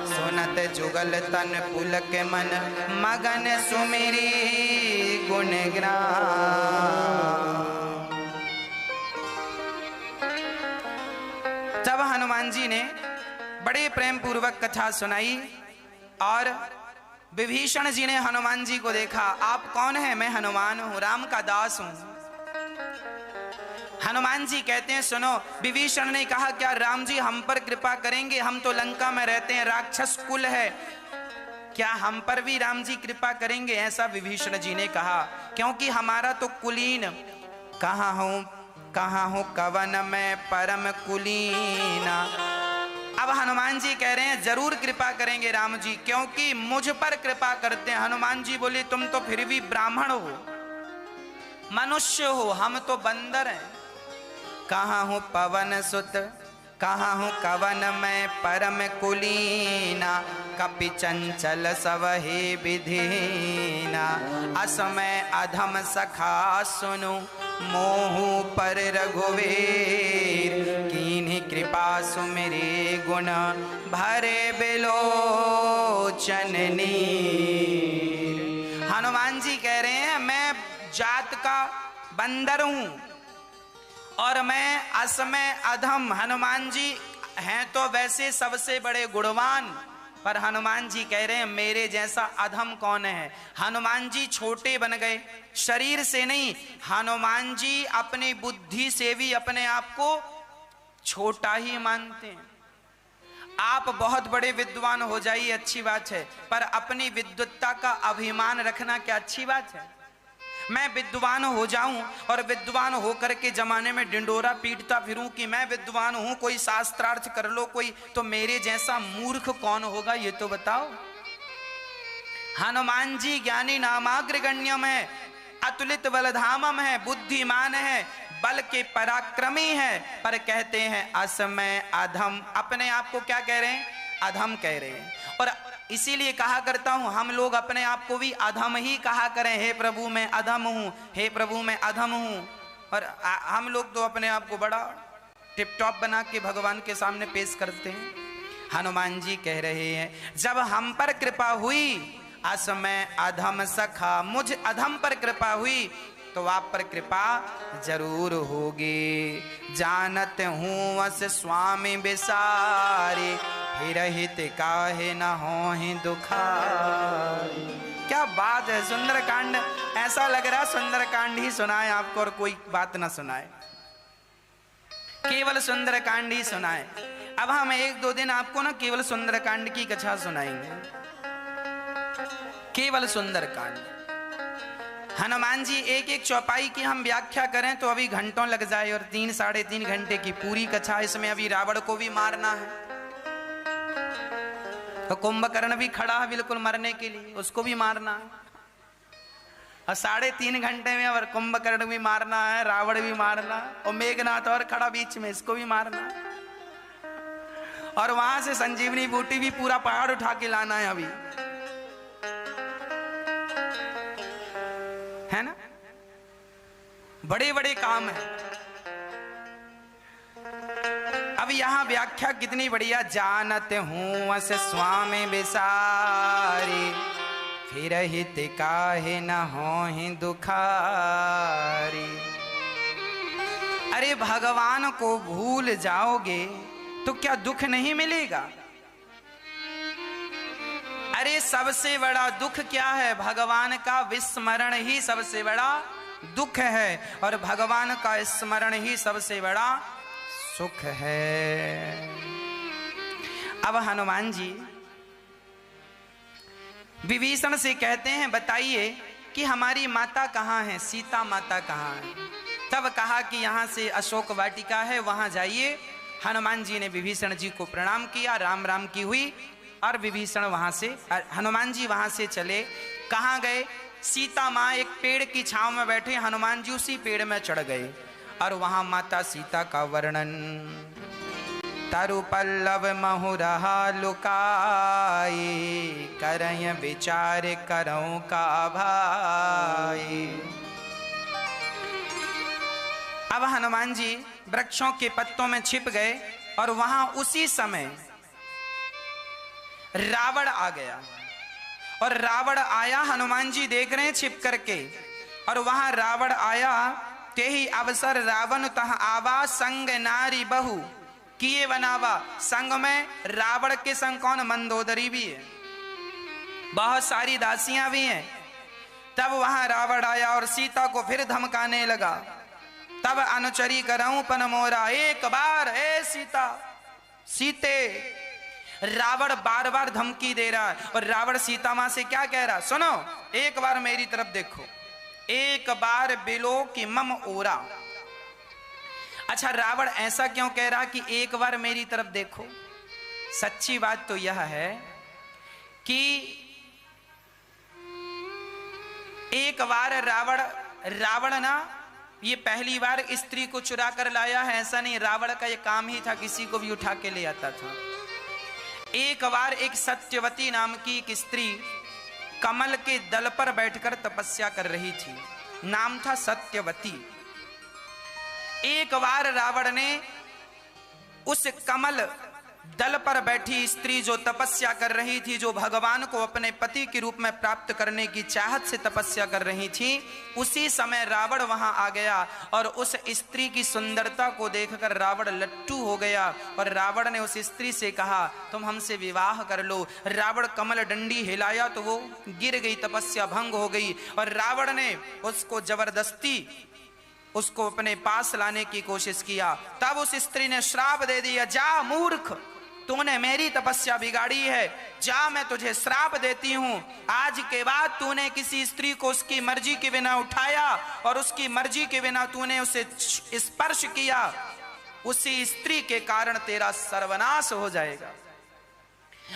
सुनत जुगल तन पुलक मन मगन सुमिरी गुण जब हनुमान जी ने बड़े प्रेम पूर्वक कथा सुनाई और विभीषण जी ने हनुमान जी को देखा। आप कौन है? मैं हनुमान हूं, राम का दास हूं। हनुमान जी कहते हैं सुनो, विभीषण ने कहा क्या राम जी हम पर कृपा करेंगे? हम तो लंका में रहते हैं, राक्षस कुल है, क्या हम पर भी राम जी कृपा करेंगे? ऐसा विभीषण जी ने कहा, क्योंकि हमारा तो कुलीन कहाँ हूं कवन में परम कुलीना। अब हनुमान जी कह रहे हैं जरूर कृपा करेंगे राम जी, क्योंकि मुझ पर कृपा करते हैं। हनुमान जी बोले तुम तो फिर भी ब्राह्मण हो, मनुष्य हो, हम तो बंदर हैं। कहाँ हूँ पवन सुत, कहाँ हूँ कवन में परम कुलीना, कपि चंचल सवहि विधीना। असमय अधम सखा सुनु मोहु पर रघुवीर, कीन्ही कृपा सुमिरे गुण भरे बिलोचन नीर। हनुमान जी कह रहे हैं मैं जात का बंदर हूं और मैं असमय अधम। हनुमान जी हैं तो वैसे सबसे बड़े गुणवान, पर हनुमान जी कह रहे हैं मेरे जैसा अधम कौन है। हनुमान जी छोटे बन गए, शरीर से नहीं, हनुमान जी अपनी बुद्धि से भी अपने आप को छोटा ही मानते हैं। आप बहुत बड़े विद्वान हो जाइए अच्छी बात है, पर अपनी विद्वत्ता का अभिमान रखना क्या अच्छी बात है? मैं विद्वान हो जाऊं और विद्वान होकर के जमाने में डिंडोरा पीटता फिरूं कि मैं विद्वान हूं, कोई शास्त्रार्थ कर लो कोई, तो मेरे जैसा मूर्ख कौन होगा ये तो बताओ। हनुमान जी ज्ञानी नामाग्रगण्यम है, अतुलित बलधामम है, बुद्धिमान है, बल के पराक्रमी है, पर कहते हैं असमय अधम। अपने आप को क्या कह रहे हैं? अधम कह रहे हैं। और इसीलिए कहा करता हूं हम लोग अपने आप को भी अधम ही कहा करें, हे प्रभु मैं अधम हूं, हे प्रभु मैं अधम हूं। और हम लोग तो अपने आप को बड़ा टिप टॉप बना के भगवान के सामने पेश करते हैं। हनुमान जी कह रहे हैं जब हम पर कृपा हुई, असमय अधम सखा, मुझ अधम पर कृपा हुई तो आप पर कृपा जरूर होगी। जानत हूँ अस स्वामी बिसारे, हिरहित काहे न होहि दुखारी। क्या बात है, सुंदरकांड ऐसा लग रहा सुंदरकांड ही सुनाए आपको और कोई बात ना सुनाए, केवल सुंदरकांड ही सुनाए। अब हम एक दो दिन आपको ना केवल सुंदरकांड की कथा सुनाएंगे, केवल सुंदरकांड। हनुमान जी एक एक चौपाई की हम व्याख्या करें तो अभी घंटों लग जाए, और 3 साढ़े 3 घंटे की पूरी कथा। इसमें अभी रावण को भी मारना है, तो कुंभकर्ण भी खड़ा है बिल्कुल मरने के लिए, उसको भी मारना है। और 3.5 घंटे में और कुंभकर्ण भी मारना है, रावण भी मारना, और मेघनाथ और खड़ा बीच में, इसको भी मारना है। और वहां से संजीवनी बूटी भी पूरा पहाड़ उठा के लाना है अभी, है ना? बड़े बड़े काम है। अब यहां व्याख्या कितनी बढ़िया, जानत हूं अस स्वामी बिसारी, फिर हित काहे न होहि दुखारी। अरे भगवान को भूल जाओगे तो क्या दुख नहीं मिलेगा? अरे सबसे बड़ा दुख क्या है? भगवान का विस्मरण ही सबसे बड़ा दुख है, और भगवान का स्मरण ही सबसे बड़ा सुख है। अब हनुमान जी विभीषण से कहते हैं बताइए कि हमारी माता कहाँ है, सीता माता कहाँ है? तब कहा कि यहाँ से अशोक वाटिका है, वहां जाइए। हनुमान जी ने विभीषण जी को प्रणाम किया, राम राम की हुई, और विभीषण वहां से, हनुमान जी वहां से चले। कहाँ गए? सीता माँ एक पेड़ की छांव में बैठे, हनुमान जी उसी पेड़ में चढ़ गए, और वहां माता सीता का वर्णन। तरु पल्लव महुरहा लुकाई, करय विचार करऊं का भाई। अब हनुमान जी वृक्षों के पत्तों में छिप गए और वहां उसी समय रावण आ गया और रावण आया, हनुमान जी देख रहे हैं छिप करके, और वहां रावण आया ते ही अवसर रावण तह आवा संग नारी बहु किए बनावा। संग में रावण के संग कौन? मंदोदरी भी है, बहुत सारी दासियां भी हैं। तब वहां रावण आया और सीता को फिर धमकाने लगा। तब अनुचरी करऊं पन मोरा एक बार, ए सीता सीते। रावण बार बार धमकी दे रहा है और रावण सीता मां से क्या कह रहा? सुनो, एक बार मेरी तरफ देखो, एक बार बिलो कि मम ओरा। अच्छा, रावण ऐसा क्यों कह रहा कि एक बार मेरी तरफ देखो? सच्ची बात तो यह है कि एक बार रावण ना ये पहली बार स्त्री को चुरा कर लाया है, ऐसा नहीं। रावण का ये काम ही था, किसी को भी उठा के ले आता था। एक बार एक सत्यवती नाम की एक स्त्री कमल के दल पर बैठकर तपस्या कर रही थी, नाम था सत्यवती। एक बार रावण ने उस कमल दल पर बैठी स्त्री जो तपस्या कर रही थी, जो भगवान को अपने पति के रूप में प्राप्त करने की चाहत से तपस्या कर रही थी, उसी समय रावण वहां आ गया और उस स्त्री की सुंदरता को देखकर रावण लट्टू हो गया और रावण ने उस स्त्री से कहा तुम हमसे विवाह कर लो। रावण कमल डंडी हिलाया तो वो गिर गई, तपस्या भंग हो गई और रावण ने उसको जबरदस्ती उसको अपने पास लाने की कोशिश किया। तब उस स्त्री ने श्राप दे दिया, जा मूर्ख, तूने मेरी तपस्या बिगाड़ी है, जा मैं तुझे श्राप देती हूं। आज के बाद तूने किसी स्त्री को उसकी मर्जी के बिना उठाया और उसकी मर्जी के बिना तूने उसे स्पर्श किया, उसी स्त्री के कारण तेरा सर्वनाश हो जाएगा।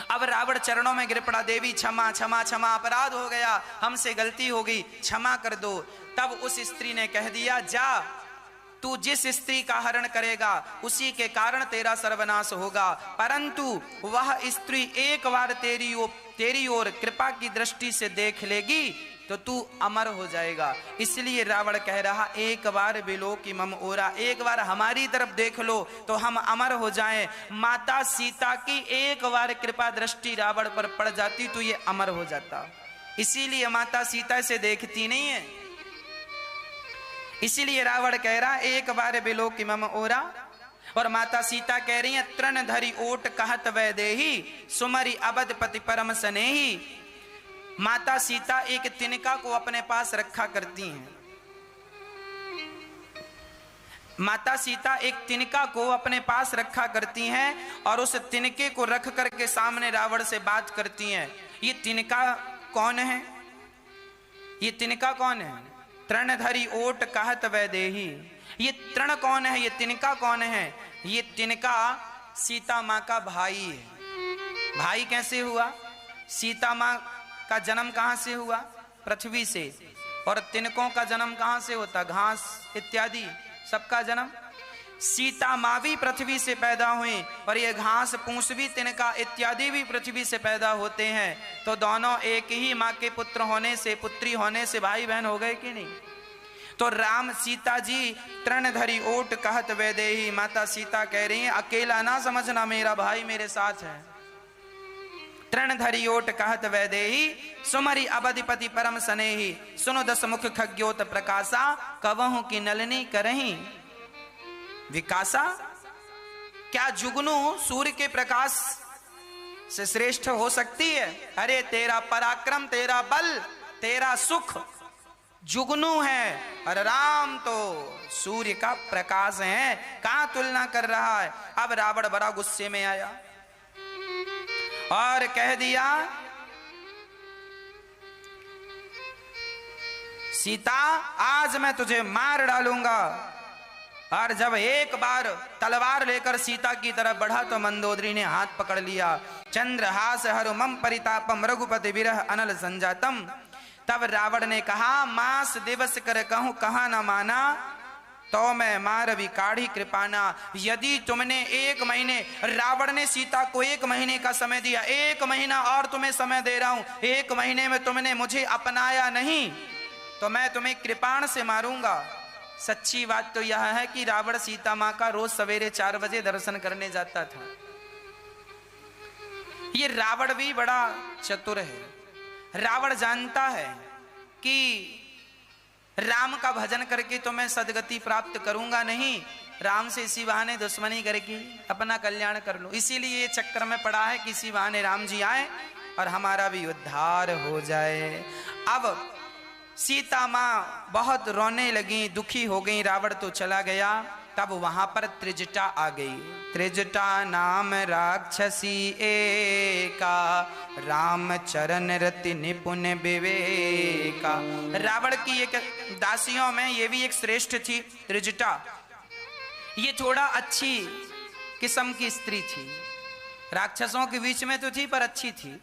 अब रावण चरणों में गिर पड़ा, देवी क्षमा क्षमा क्षमा, अपराध हो गया, हमसे गलती हो गई, क्षमा कर दो। तब उस स्त्री ने कह दिया, जा तू जिस स्त्री का हरण करेगा उसी के कारण तेरा सर्वनाश होगा, परंतु वह स्त्री एक बार तेरी ओर कृपा की दृष्टि से देख लेगी तो तू अमर हो जाएगा। इसलिए रावण कह रहा, एक बार बिलो कि मम ओरा, एक बार हमारी तरफ देख लो तो हम अमर हो जाएं। माता सीता की एक बार कृपा दृष्टि रावण पर पड़ जाती तो ये अमर हो जाता। इसीलिए माता सीता से देखती नहीं है, इसीलिए रावण कह रहा एक बार बिलो कि मम ओरा। और माता सीता कह रही है, तृण धरी ओट कहत वै देही सुमरी अबद पति परम स्नेही। माता सीता एक तिनका को अपने पास रखा करती हैं। माता सीता एक तिनका को अपने पास रखा करती हैं और उस तिनके को रख करके सामने रावण से बात करती हैं। ये तिनका कौन है? ये तिनका कौन है? तृण धरी ओट कहत वै देही। ये तृण कौन है? ये तिनका कौन है? ये तिनका सीता माँ का भाई है। भाई कैसे हुआ? सीता माँ का जन्म कहां से हुआ? पृथ्वी से। और तिनकों का जन्म कहां से होता? घास इत्यादि सबका जन्म। सीता माँ भी पृथ्वी से पैदा हुई और ये घास पूंछ भी तिनका इत्यादि भी पृथ्वी से पैदा होते हैं। तो दोनों एक ही माँ के पुत्र होने से, पुत्री होने से भाई बहन हो गए कि नहीं? तो राम सीता जी तृण धरी ओट कहत वै देही। माता सीता कह रही है, अकेला ना समझना, मेरा भाई मेरे साथ है। तृण धरी ओट कहत वै देही सुमरी अबधिपति परम स्नेही। सुनो दस मुख खग्योत प्रकाशा कवहु की नलनी करही विकासा। क्या जुगनू सूर्य के प्रकाश से श्रेष्ठ हो सकती है? अरे तेरा पराक्रम, तेरा बल, तेरा सुख जुगनू है और राम तो सूर्य का प्रकाश है, कहां तुलना कर रहा है? अब रावण बड़ा गुस्से में आया और कह दिया, सीता आज मैं तुझे मार डालूंगा। और जब एक बार तलवार लेकर सीता की तरफ बढ़ा तो मंदोदरी ने हाथ पकड़ लिया। चंद्रहास हरु मम परितापम रघुपति विरह अनल संजातम। तब रावण ने कहा, मास दिवस कर कहूं कहा न माना तो मैं मारवी काढ़ी कृपाना। यदि तुमने 1 महीने, रावण ने सीता को 1 महीने का समय दिया, 1 महीना और तुम्हें समय दे रहा हूं, 1 महीने में तुमने मुझे अपनाया नहीं तो मैं तुम्हें कृपाण से मारूंगा। सच्ची बात तो यह है कि रावण सीता मां का रोज सवेरे 4 बजे दर्शन करने जाता था। ये रावण भी बड़ा चतुर है। रावण जानता है कि राम का भजन करके तो मैं सदगति प्राप्त करूंगा नहीं, राम से इसी बहाने दुश्मनी करके अपना कल्याण कर लूं। इसीलिए ये चक्कर में पड़ा है कि इसी बहाने राम जी आए और हमारा भी उद्धार हो जाए। अब सीता माँ बहुत रोने लगी, दुखी हो गई। रावण तो चला गया। तब वहां पर त्रिजटा आ गई। त्रिजटा नाम राक्षसी एका, राम चरण रति निपुण विवेका। रावण की एक दासियों में ये भी एक श्रेष्ठ थी त्रिजटा। ये थोड़ा अच्छी किस्म की स्त्री थी, राक्षसों के बीच में तो थी पर अच्छी थी।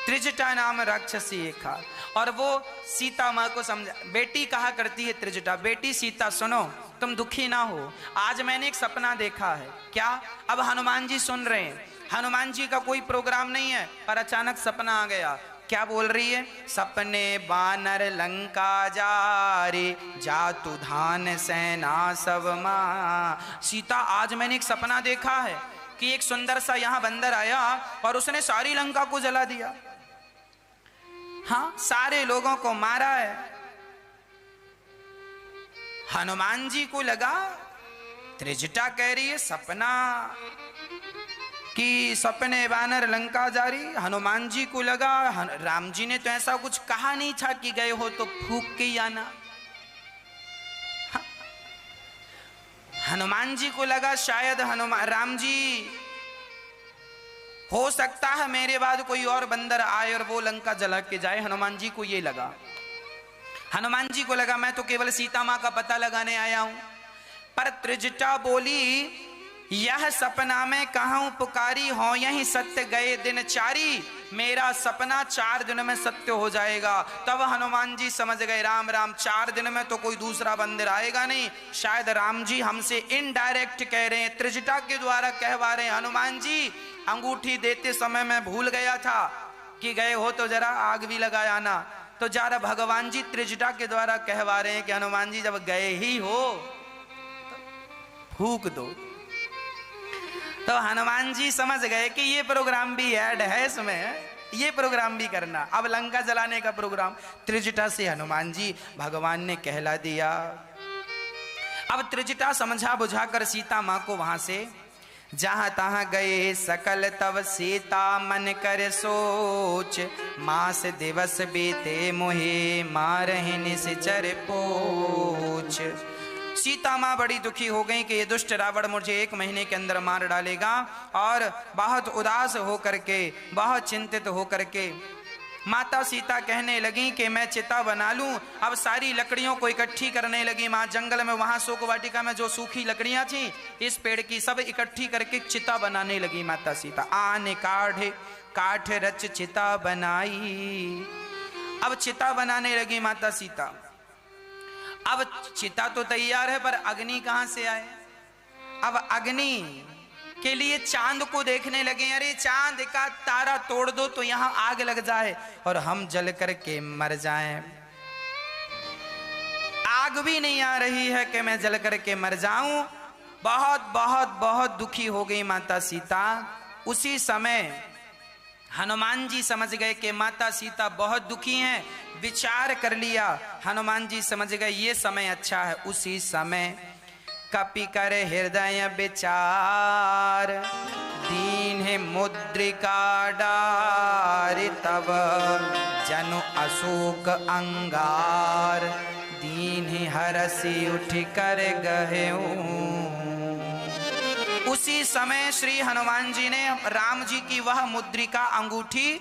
त्रिजटा नाम राक्षसी एका। और वो सीता माँ को समझा, बेटी कहा करती है त्रिजटा, बेटी सीता सुनो, तुम दुखी ना हो, आज मैंने एक सपना देखा है। क्या? अब हनुमान जी सुन रहे हैं। हनुमान जी का कोई प्रोग्राम नहीं है, पर अचानक सपना आ गया। क्या बोल रही है? सपने बानर लंका जारे, जातु धान सेना सब मां। सीता, आज मैंने एक सपना देखा है कि एक सुंदर सा यहाँ बंदर आया और उसने सारी लंका को जला दिया। हाँ, सारे लोगों को मारा है। हनुमान जी को लगा, त्रिजटा कह रही है सपना कि सपने बानर लंका जारी। हनुमान जी को लगा राम जी ने तो ऐसा कुछ कहा नहीं था कि गए हो तो फूंक के ही आना। हनुमान जी को लगा शायद राम जी हो सकता है मेरे बाद कोई और बंदर आए और वो लंका जला के जाए। हनुमान जी को ये लगा। हनुमान जी को लगा मैं तो केवल सीता मां का पता लगाने आया हूं। पर त्रिजटा बोली, यह सपना में कहूं पुकारी हो, यही सत्य गए दिन चारी। मेरा सपना 4 दिन में सत्य हो जाएगा। तब हनुमान जी समझ गए, राम राम, 4 दिन में तो कोई दूसरा बंदर आएगा नहीं। शायद राम जी हमसे इनडायरेक्ट कह रहे हैं, त्रिजटा के द्वारा कहवा रहे हैं, हनुमान जी अंगूठी देते समय मैं भूल गया था कि गए हो तो जरा आग भी लगाया आना। तो जरा भगवान जी त्रिजटा के द्वारा कहवा रहे हैं कि हनुमान जी जब गए ही हो तो फूंक दो। तो हनुमान जी समझ गए कि ये प्रोग्राम भी ऐड है इसमें, ये प्रोग्राम भी करना। अब लंका जलाने का प्रोग्राम त्रिजटा से हनुमान जी भगवान ने कहला दिया। अब त्रिजटा समझा बुझा कर सीता मां को वहां से जहां तहां गए सकल तब सीता मन कर सोच, मास दिवस बीते मोहे मारहि निश्चर पोछ। सीता माँ बड़ी दुखी हो गई कि ये दुष्ट रावण मुझे 1 महीने के अंदर मार डालेगा। और बहुत उदास होकर के, बहुत चिंतित होकर के माता सीता कहने लगी कि मैं चिता बना लूं। अब सारी लकड़ियों को इकट्ठी करने लगी माँ। जंगल में वहां शोक वाटिका में जो सूखी लकड़ियां थी इस पेड़ की, सब इकट्ठी करके चिता बनाने लगी माता सीता। आने काठ रच चिता बनाई। अब चिता बनाने लगी माता सीता। अब चिता तो तैयार है पर अग्नि कहां से आए? अब अग्नि के लिए चांद को देखने लगे। अरे चांद का तारा तोड़ दो तो यहां आग लग जाए और हम जल करके मर जाएं। आग भी नहीं आ रही है कि मैं जल करके मर जाऊं। बहुत बहुत बहुत दुखी हो गई माता सीता। उसी समय हनुमान जी समझ गए कि माता सीता बहुत दुखी हैं। विचार कर लिया। हनुमान जी समझ गए ये समय अच्छा है। उसी समय कपि कर हृदय विचार, दीन मुद्रिका डार, तब जनु अशोक अंगार, दीन हरसी उठ कर गहेऊ। उसी समय श्री हनुमान जी ने राम जी की वह मुद्रिका अंगूठी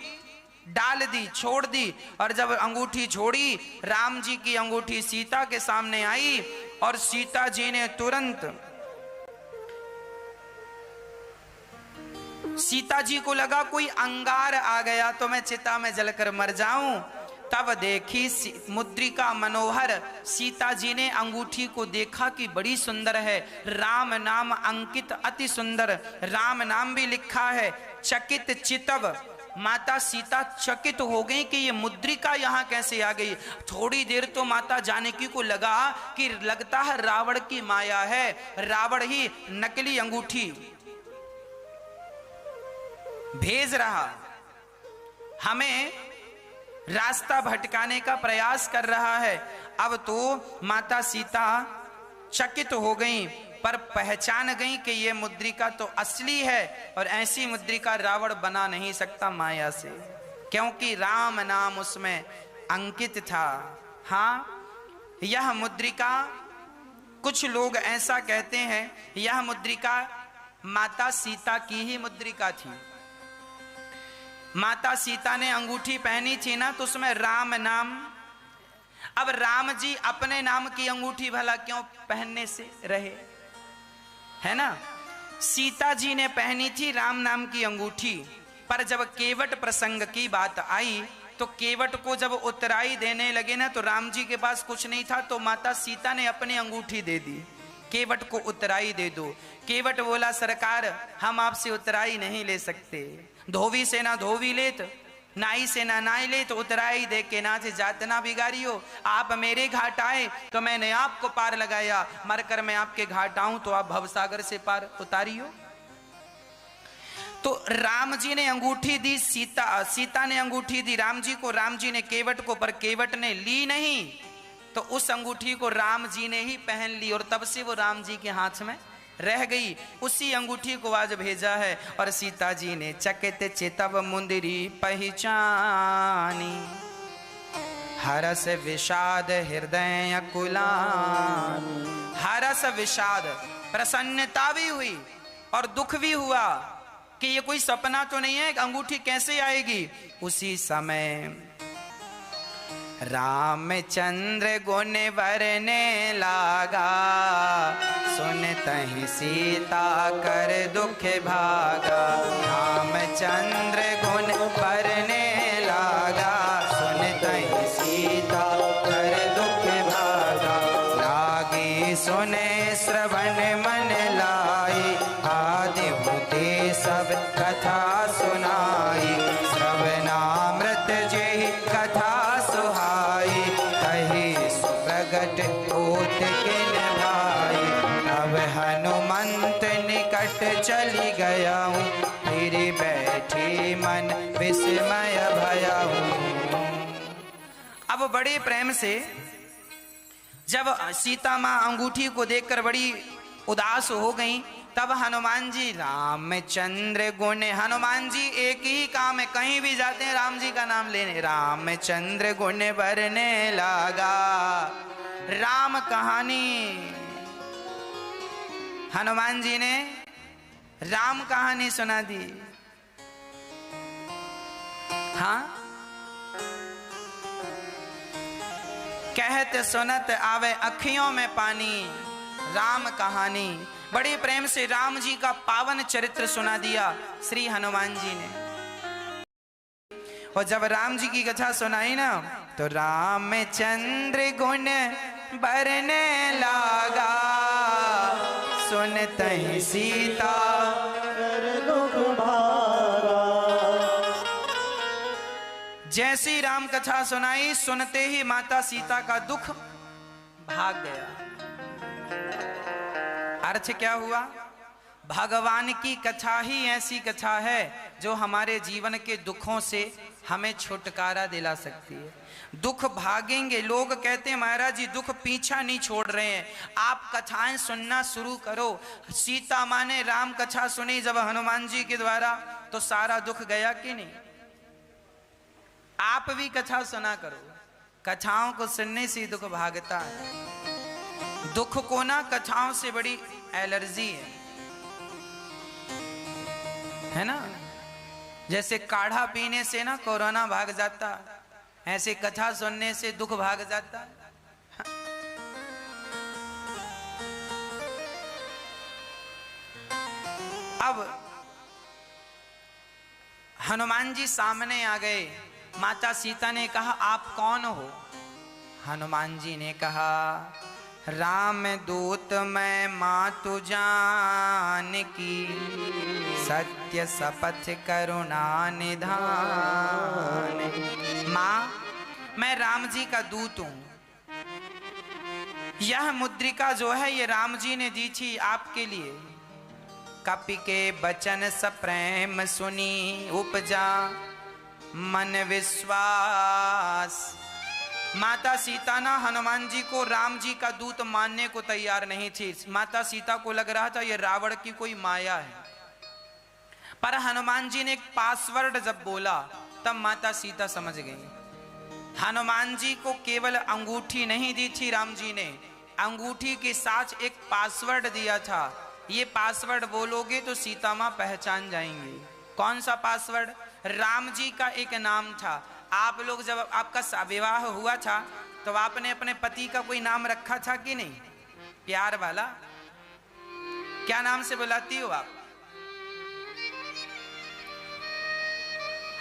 डाल दी, छोड़ दी। और जब अंगूठी छोड़ी, राम जी की अंगूठी सीता के सामने आई और सीता जी ने तुरंत, सीता जी को लगा कोई अंगार आ गया तो मैं चिता में जलकर मर जाऊं। तब देखी मुद्रिका मनोहर। सीता जी ने अंगूठी को देखा कि बड़ी सुंदर है, राम नाम अंकित, अति सुंदर, राम नाम भी लिखा है। चकित चितव, माता सीता चकित हो गई कि ये मुद्रिका यहाँ कैसे आ गई। थोड़ी देर तो माता जानकी को लगा कि लगता है रावण की माया है, रावण ही नकली अंगूठी भेज रहा। हमें रास्ता भटकाने का प्रयास कर रहा है। अब तो माता सीता चकित हो गई, पर पहचान गई कि ये मुद्रिका तो असली है, और ऐसी मुद्रिका रावण बना नहीं सकता माया से, क्योंकि राम नाम उसमें अंकित था। हाँ, यह मुद्रिका, कुछ लोग ऐसा कहते हैं, यह मुद्रिका माता सीता की ही मुद्रिका थी। माता सीता ने अंगूठी पहनी थी ना, तो उसमें राम नाम। अब राम जी अपने नाम की अंगूठी भला क्यों पहनने से रहे, है ना। सीता जी ने पहनी थी राम नाम की अंगूठी, पर जब केवट प्रसंग की बात आई तो केवट को जब उतराई देने लगे ना, तो राम जी के पास कुछ नहीं था, तो माता सीता ने अपनी अंगूठी दे दी, केवट को उतराई दे दो। केवट बोला, सरकार हम आपसे उतराई नहीं ले सकते, धोवी से ना धोवी लेत, नाई से ना नाई ले, तो उतराई दे के नाच जात ना बिगाड़ियो। आप मेरे घाट आए तो मैंने आपको पार लगाया, मरकर मैं आपके घाट आऊं तो आप भवसागर से पार उतारियो। तो राम जी ने अंगूठी दी, सीता ने अंगूठी दी राम जी को, राम जी ने केवट को, पर केवट ने ली नहीं, तो उस अंगूठी को राम जी ने ही पहन ली, और तब से वो राम जी के हाथ में रह गई। उसी अंगूठी को आज भेजा है, और सीता जी ने चकित चितव मुंदरी पहचानी, हरस विषाद हृदय अकुलानी। हरस विषाद, प्रसन्नता भी हुई और दुख भी हुआ कि ये कोई सपना तो नहीं है, अंगूठी कैसे आएगी। उसी समय रामचंद्र गुण बरने लागा, सुनतहि सीता कर दुख भागा। रामचंद्र गुण बरने लागा, सुनतहि सीता कर दुख भागा। लागी सुने श्रवण मन लाई, आदि होते सब कथा सुनाई। श्रवणामृत जय कथा सुहाई, कही सुप्रगट होत किन भाई। अब हनुमंत निकट चली गया हूँ, फिर बैठी मन विस्मय भया हूँ। अब बड़े प्रेम से जब सीता माँ अंगूठी को देखकर बड़ी उदास हो गई, तब हनुमान जी रामचंद्र गुण, हनुमान जी एक ही काम है, कहीं भी जाते हैं राम जी का नाम लेने। रामचंद्र गुण बरने लागा, राम कहानी, हनुमान जी ने राम कहानी सुना दी। हाँ, कहत सुनत आवे अखियों में पानी, राम कहानी। बड़े प्रेम से राम जी का पावन चरित्र सुना दिया श्री हनुमान जी ने। और जब राम जी की कथा सुनाई ना, तो रामचंद्र गुण बरने लागा, सुनतहि सीता कर दुख भागा। जैसी राम कथा सुनाई, सुनते ही माता सीता का दुख भाग गया। अर्थ क्या हुआ? भगवान की कथा ही ऐसी कथा है जो हमारे जीवन के दुखों से हमें छुटकारा दिला सकती है। दुख भागेंगे। लोग कहते हैं महाराज जी दुख पीछा नहीं छोड़ रहे हैं, आप कथाएं सुनना शुरू करो। सीता माँ ने राम कथा सुनी जब हनुमान जी के द्वारा, तो सारा दुख गया कि नहीं? आप भी कथा सुना करो, कथाओं को सुनने से दुख भागता है। दुख को ना कथाओं से बड़ी एलर्जी है ना। जैसे काढ़ा पीने से ना कोरोना भाग जाता, ऐसे कथा सुनने से दुख भाग जाता। अब हनुमान जी सामने आ गए। माता सीता ने कहा आप कौन हो? हनुमान जी ने कहा राम दूत मैं मातु जान की, सत्य शपथ करुणा निधान। माँ मैं राम जी का दूत हूं। यह मुद्रिका जो है ये राम जी ने दी थी आपके लिए। कपि के बचन सप्रेम सुनी उपजा, मन विश्वास। माता सीता ना हनुमान जी को राम जी का दूत मानने को तैयार नहीं थी। माता सीता को लग रहा था ये रावण की कोई माया है। पर हनुमान जी ने एक पासवर्ड जब बोला तब माता सीता समझ गई। हनुमान जी को केवल अंगूठी नहीं दी थी राम जी ने, अंगूठी के साथ एक पासवर्ड दिया था। ये पासवर्ड बोलोगे तो सीता मां पहचान जाएंगी। कौन सा पासवर्ड? राम जी का एक नाम था। आप लोग जब आपका विवाह हुआ था तो आपने अपने पति का कोई नाम रखा था कि नहीं? प्यार वाला। क्या नाम से बुलाती हो आप?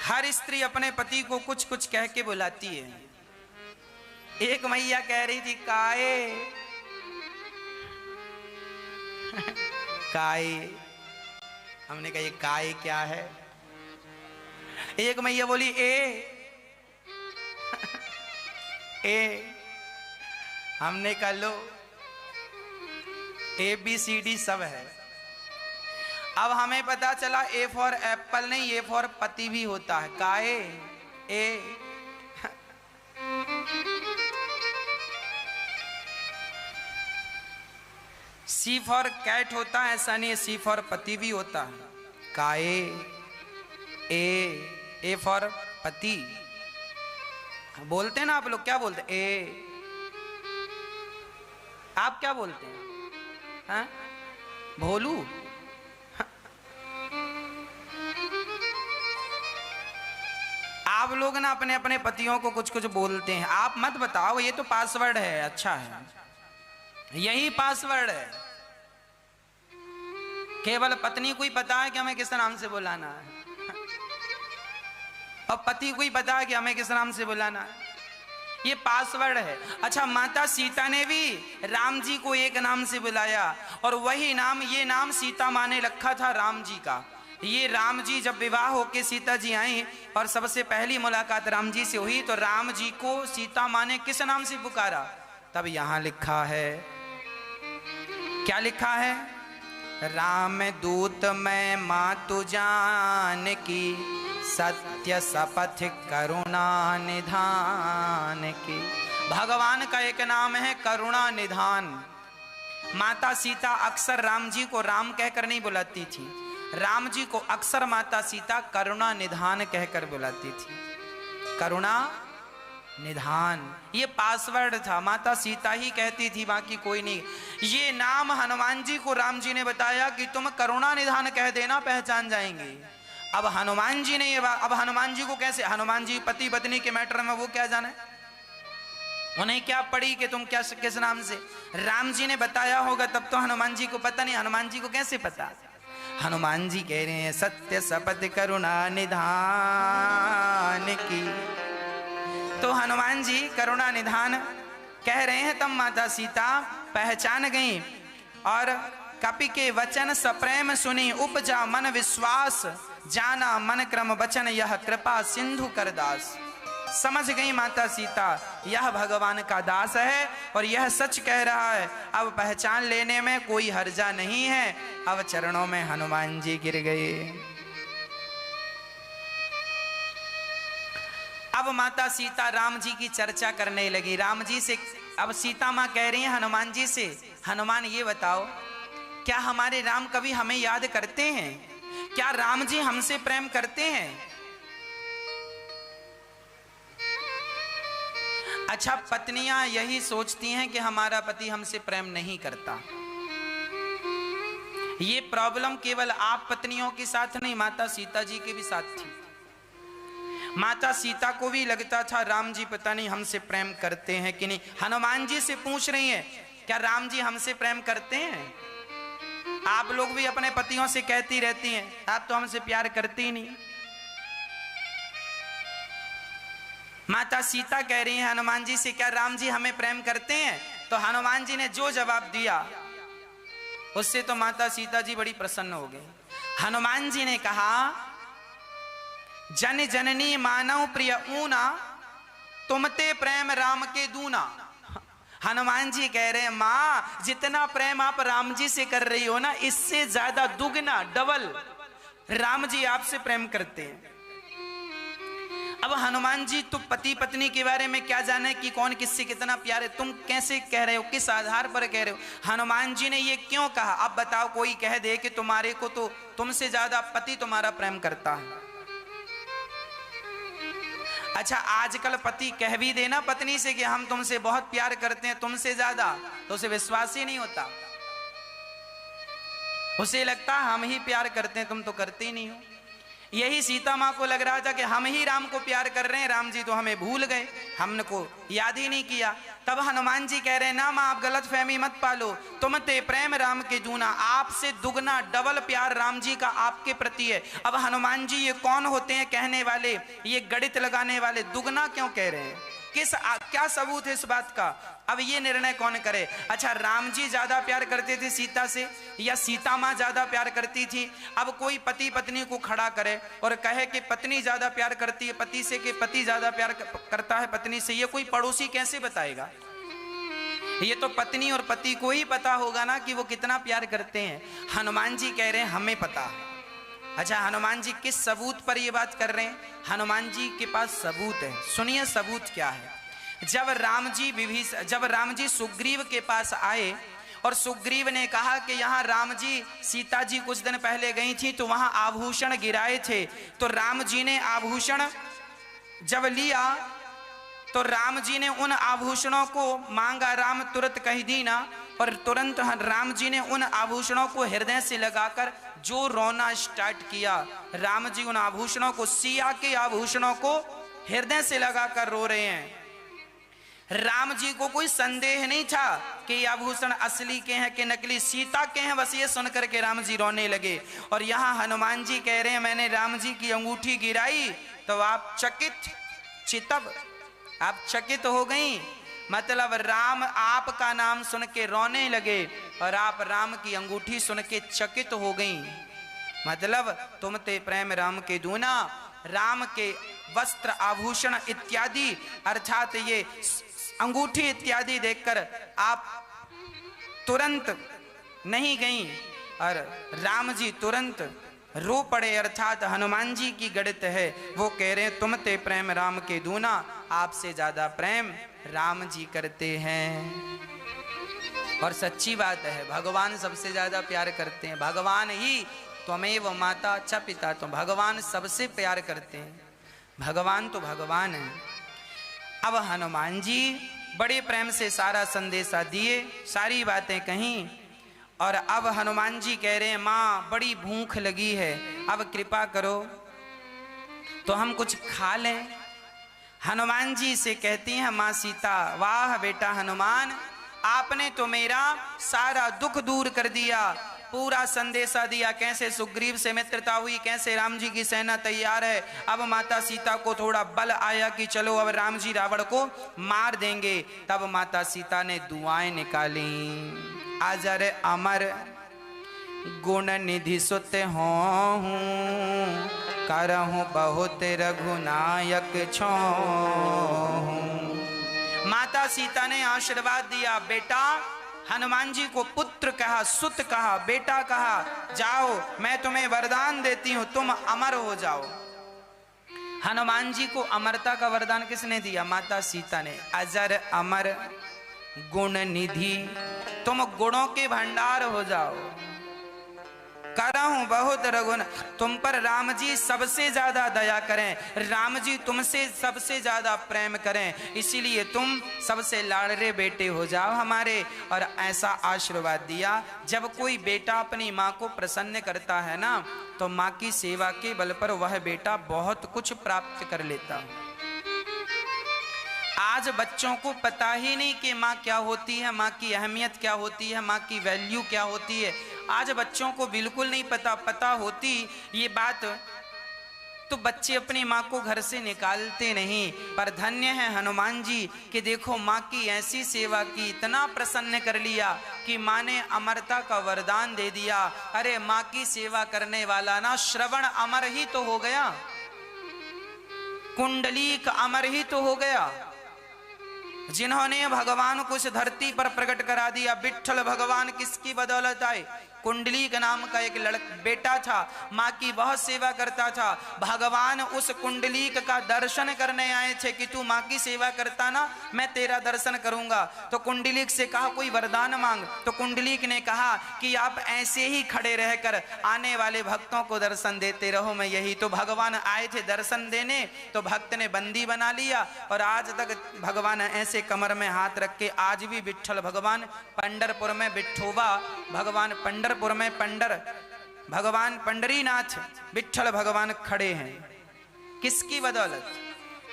हर स्त्री अपने पति को कुछ कुछ कह के बुलाती है। एक मैया कह रही थी काए काए। हमने कहा ये काए क्या है? एक मैया बोली ए हमने कहा लो ABCD सब है। अब हमें पता चला A फॉर एप्पल नहीं, A फॉर पति भी होता है। काए ए C फॉर कैट होता है, ऐसा नहीं है, C फॉर पति भी होता है। काए ए फॉर पति बोलते हैं ना आप लोग। क्या बोलते हैं? ए। आप क्या बोलते हैं? हाँ? भोलू। आप लोग ना अपने अपने पतियों को कुछ कुछ बोलते हैं। आप मत बताओ, ये तो पासवर्ड है। अच्छा है, यही पासवर्ड है। केवल पत्नी को ही पता है कि हमें किस नाम से बुलाना है, और पति को ही पता है कि हमें किस नाम से बुलाना है। ये पासवर्ड है। अच्छा, माता सीता ने भी राम जी को एक नाम से बुलाया, और वही नाम, ये नाम सीता माँ ने रखा था राम जी का। ये राम जी जब विवाह होके सीता जी आई और सबसे पहली मुलाकात राम जी से हुई, तो राम जी को सीता माँ ने किस नाम से पुकारा? तब यहां लिखा है, क्या लिखा है? राम दूत मैं मातु जान की, सत्य शपथ करुणा निधान की। भगवान का एक नाम है करुणा निधान। माता सीता अक्सर राम जी को राम कहकर नहीं बुलाती थी, राम जी को अक्सर माता सीता करुणा निधान कहकर बुलाती थी। करुणा निधान ये पासवर्ड था, माता सीता ही कहती थी, बाकी कोई नहीं। ये नाम हनुमान जी को राम जी ने बताया कि तुम करुणा निधान कह देना, पहचान जाएंगे। अब हनुमान जी ने ये अब हनुमान जी को कैसे, हनुमान जी पति पत्नी के मैटर में वो क्या जाने, उन्हें क्या पड़ी कि तुम क्या किस नाम से? राम जी ने बताया होगा तब तो हनुमान जी को पता नहीं, हनुमान जी को कैसे पता? हनुमान जी कह रहे हैं सत्य शपथ करुणा निधान की। तो हनुमान जी करुणा निधान कह रहे हैं, तब माता सीता पहचान गई। और कपि के वचन सप्रेम सुनी, उपजा मन विश्वास, जाना मन क्रम वचन, यह कृपा सिंधु कर दास। समझ गई माता सीता यह भगवान का दास है और यह सच कह रहा है। अब पहचान लेने में कोई हर्जा नहीं है। अब चरणों में हनुमान जी गिर गए। अब माता सीता राम जी की चर्चा करने लगी, राम जी से। अब सीता माँ कह रही है हनुमान जी से, हनुमान ये बताओ, क्या हमारे राम कभी हमें याद करते हैं? क्या राम जी हमसे प्रेम करते हैं? अच्छा, पत्नियां यही सोचती हैं कि हमारा पति हमसे प्रेम नहीं करता। ये प्रॉब्लम केवल आप पत्नियों के साथ नहीं, माता सीता जी के भी साथ थी। माता सीता को भी लगता था राम जी पता नहीं हमसे प्रेम करते हैं कि नहीं। हनुमान जी से पूछ रही हैं, क्या राम जी हमसे प्रेम करते हैं? आप लोग भी अपने पतियों से कहती रहती हैं, आप तो हमसे प्यार करते ही नहीं। माता सीता कह रही है हनुमान जी से, क्या राम जी हमें प्रेम करते हैं? तो हनुमान जी ने जो जवाब दिया उससे तो माता सीता जी बड़ी प्रसन्न हो गई। हनुमान जी ने कहा, जन जननी मानव प्रिय ऊना, तुमते प्रेम राम के दूना। हनुमान जी कह रहे हैं, मां जितना प्रेम आप राम जी से कर रही हो ना, इससे ज्यादा दुगना डबल राम जी आपसे प्रेम करते हैं। हनुमान जी तो पति पत्नी के बारे में क्या जाने कि कौन किससे कितना प्यार है, तुम कैसे कह रहे हो, किस आधार पर कह रहे हो? हनुमान जी ने ये क्यों कहा? अब बताओ, कोई कह दे कि तुम्हारे को तो तुमसे ज्यादा पति तुम्हारा प्रेम करता है। अच्छा, आजकल पति कह भी देना पत्नी से कि हम तुमसे बहुत प्यार करते हैं, तुमसे ज्यादा, तो उसे विश्वास ही नहीं होता। उसे लगता हम ही प्यार करते हैं, तुम तो करते ही नहीं हो। यही सीता माँ को लग रहा था कि हम ही राम को प्यार कर रहे हैं, राम जी तो हमें भूल गए, हमने को याद ही नहीं किया। तब हनुमान जी कह रहे हैं, ना माँ आप गलत फहमी मत पालो, तुम ते प्रेम राम के जूना, आपसे दुगना डबल प्यार राम जी का आपके प्रति है। अब हनुमान जी ये कौन होते हैं कहने वाले, ये गणित लगाने वाले? दुगना क्यों कह रहे हैं, क्या सबूत है इस बात का? अब ये निर्णय कौन करे? अच्छा, राम जी ज्यादा प्यार करते थे सीता से या सीता माँ ज्यादा प्यार करती थी? अब कोई पति पत्नी को खड़ा करे और कहे कि पत्नी ज्यादा प्यार करती है पति से कि पति ज्यादा प्यार करता है पत्नी से, ये कोई पड़ोसी कैसे बताएगा? ये तो पत्नी और पति को ही पता होगा ना कि वो कितना प्यार करते हैं। हनुमान जी कह रहे हैं हमें पता है। अच्छा, हनुमान जी किस सबूत पर ये बात कर रहे हैं? हनुमान जी के पास सबूत है, सुनिए सबूत क्या है। जब राम जी सुग्रीव के पास आए और सुग्रीव ने कहा कि यहाँ राम जी सीता जी कुछ दिन पहले गई थी तो वहां आभूषण गिराए थे, तो राम जी ने आभूषण जब लिया तो राम जी ने उन आभूषणों को मांगा, राम तुरंत कह दी ना, और तुरंत राम जी ने उन आभूषणों को हृदय से लगाकर जो रोना स्टार्ट किया। राम जी उन आभूषणों को, सिया के आभूषणों को हृदय से लगाकर रो रहे हैं। राम जी को कोई संदेह नहीं था कि ये आभूषण असली के हैं कि नकली, सीता के हैं, बस ये सुनकर के राम जी रोने लगे। और यहाँ हनुमान जी कह रहे हैं मैंने राम जी की अंगूठी गिराई तो आप चकित हो गई, मतलब राम आपका नाम सुन के रोने लगे और आप राम की अंगूठी सुन के चकित हो गई, मतलब तुम ते प्रेम राम के दूना। राम के वस्त्र आभूषण इत्यादि अर्थात ये अंगूठी इत्यादि देखकर आप तुरंत नहीं गई और राम जी तुरंत रो पड़े, अर्थात हनुमान जी की गणित है। वो कह रहे हैं तुम ते प्रेम राम के दूना, आपसे ज्यादा प्रेम राम जी करते हैं। और सच्ची बात है, भगवान सबसे ज्यादा प्यार करते हैं। भगवान ही त्वमेव माता अच्छा पिता, तो भगवान सबसे प्यार करते हैं। भगवान तो भगवान है। अब हनुमान जी बड़े प्रेम से सारा संदेशा दिए, सारी बातें कहीं, और अब हनुमान जी कह रहे हैं माँ बड़ी भूख लगी है, अब कृपा करो तो हम कुछ खा लें। हनुमान जी से कहती हैं माँ सीता, वाह बेटा हनुमान, आपने तो मेरा सारा दुख दूर कर दिया, पूरा संदेशा दिया, कैसे सुग्रीव से मित्रता हुई, कैसे राम जी की सेना तैयार है। अब माता सीता को थोड़ा बल आया कि चलो अब राम जी रावण को मार देंगे। तब माता सीता ने दुआएं निकाली, अजर अमर गुण निधि सुत हों, करहूं बहुत रघुनायक छों। माता सीता ने आशीर्वाद दिया, बेटा हनुमान जी को पुत्र कहा, सुत कहा, बेटा कहा, जाओ मैं तुम्हें वरदान देती हूं, तुम अमर हो जाओ। हनुमान जी को अमरता का वरदान किसने दिया? माता सीता ने। अजर अमर गुण निधि, तुम गुणों के भंडार हो जाओ। करहूं बहुत रघुन, तुम पर राम जी सबसे ज्यादा दया करें, राम जी तुमसे सबसे ज्यादा प्रेम करें, इसीलिए तुम सबसे लाडले बेटे हो जाओ हमारे। और ऐसा आशीर्वाद दिया। जब कोई बेटा अपनी माँ को प्रसन्न करता है ना, तो माँ की सेवा के बल पर वह बेटा बहुत कुछ प्राप्त कर लेता। आज बच्चों को पता ही नहीं कि माँ क्या होती है, माँ की अहमियत क्या होती है, माँ की वैल्यू क्या होती है। आज बच्चों को बिल्कुल नहीं पता होती ये बात तो बच्चे अपनी माँ को घर से निकालते नहीं। पर धन्य है हनुमान जी कि देखो माँ की ऐसी सेवा की, इतना प्रसन्न कर लिया कि माँ ने अमरता का वरदान दे दिया। अरे माँ की सेवा करने वाला ना श्रवण अमर ही तो हो गया, कुंडलीक अमर ही तो हो गया। जिन्होंने भगवान को इस धरती पर प्रकट करा दिया, विठ्ठल भगवान किसकी बदौलत आए? कुंडली का नाम का एक बेटा था, माँ की बहुत सेवा करता था। भगवान उस कुंडलीक का दर्शन करने आए थे कि तू माँ की सेवा करता ना, मैं तेरा दर्शन करूंगा। तो कुंडलीक से कहा कोई वरदान मांग। तो कुंडलीक ने कहा कि आप ऐसे ही खड़े रहकर आने वाले भक्तों को दर्शन देते रहो, मैं यही। तो भगवान आए थे दर्शन देने, तो भक्त ने बंदी बना लिया और आज तक भगवान ऐसे कमर में हाथ रख के, आज भी विठ्ठल भगवान पंढरपुर में विठोबा भगवान, पंढरपुर में भगवान पंडरीनाथ विठ्ठल भगवान खड़े हैं। किसकी बदौलत?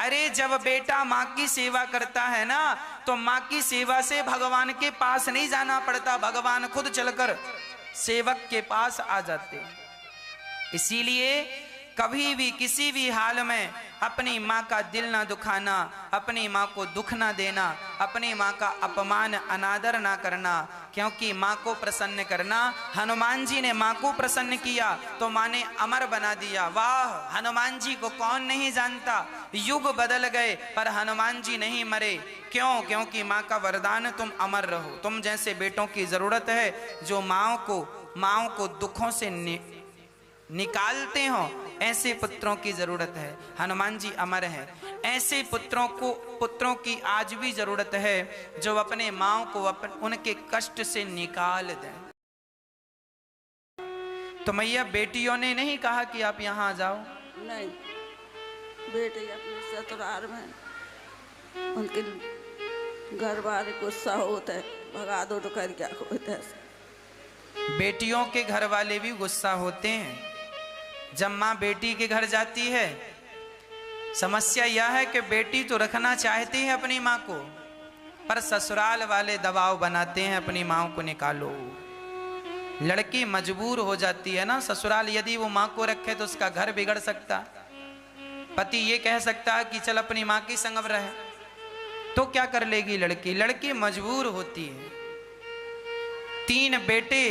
अरे जब बेटा माँ की सेवा करता है ना, तो माँ की सेवा से भगवान के पास नहीं जाना पड़ता, भगवान खुद चलकर सेवक के पास आ जाते। इसीलिए कभी भी किसी भी हाल में अपनी माँ का दिल ना दुखाना, अपनी माँ को दुख ना देना, अपनी माँ का अपमान अनादर ना करना, क्योंकि माँ को प्रसन्न करना। हनुमान जी ने माँ को प्रसन्न किया तो माँ ने अमर बना दिया। वाह, हनुमान जी को कौन नहीं जानता। युग बदल गए पर हनुमान जी नहीं मरे। क्यों? क्योंकि माँ का वरदान तुम अमर रहो। तुम जैसे बेटों की जरूरत है, जो माँओं को दुखों से निकालते हो, ऐसे पुत्रों की जरूरत है। हनुमान जी अमर है। ऐसे पुत्रों की आज भी जरूरत है, जो अपने माँ को उनके कष्ट से निकाल दें। तो मैया बेटियों ने नहीं कहा कि आप यहाँ आ जाओ? नहीं, बेटे अपने ससुराल में उनके घर वाले गुस्सा होता है, भगा दो तो कर क्या होता है। बेटियों के घर वाले भी गुस्सा होते हैं जब माँ बेटी के घर जाती है। समस्या यह है कि बेटी तो रखना चाहती है अपनी माँ को, पर ससुराल वाले दबाव बनाते हैं अपनी माँ को निकालो। लड़की मजबूर हो जाती है ना। ससुराल यदि वो माँ को रखे तो उसका घर बिगड़ सकता। पति ये कह सकता है कि चल अपनी माँ की संग रहे, तो क्या कर लेगी लड़की? लड़की मजबूर होती है। 3 बेटे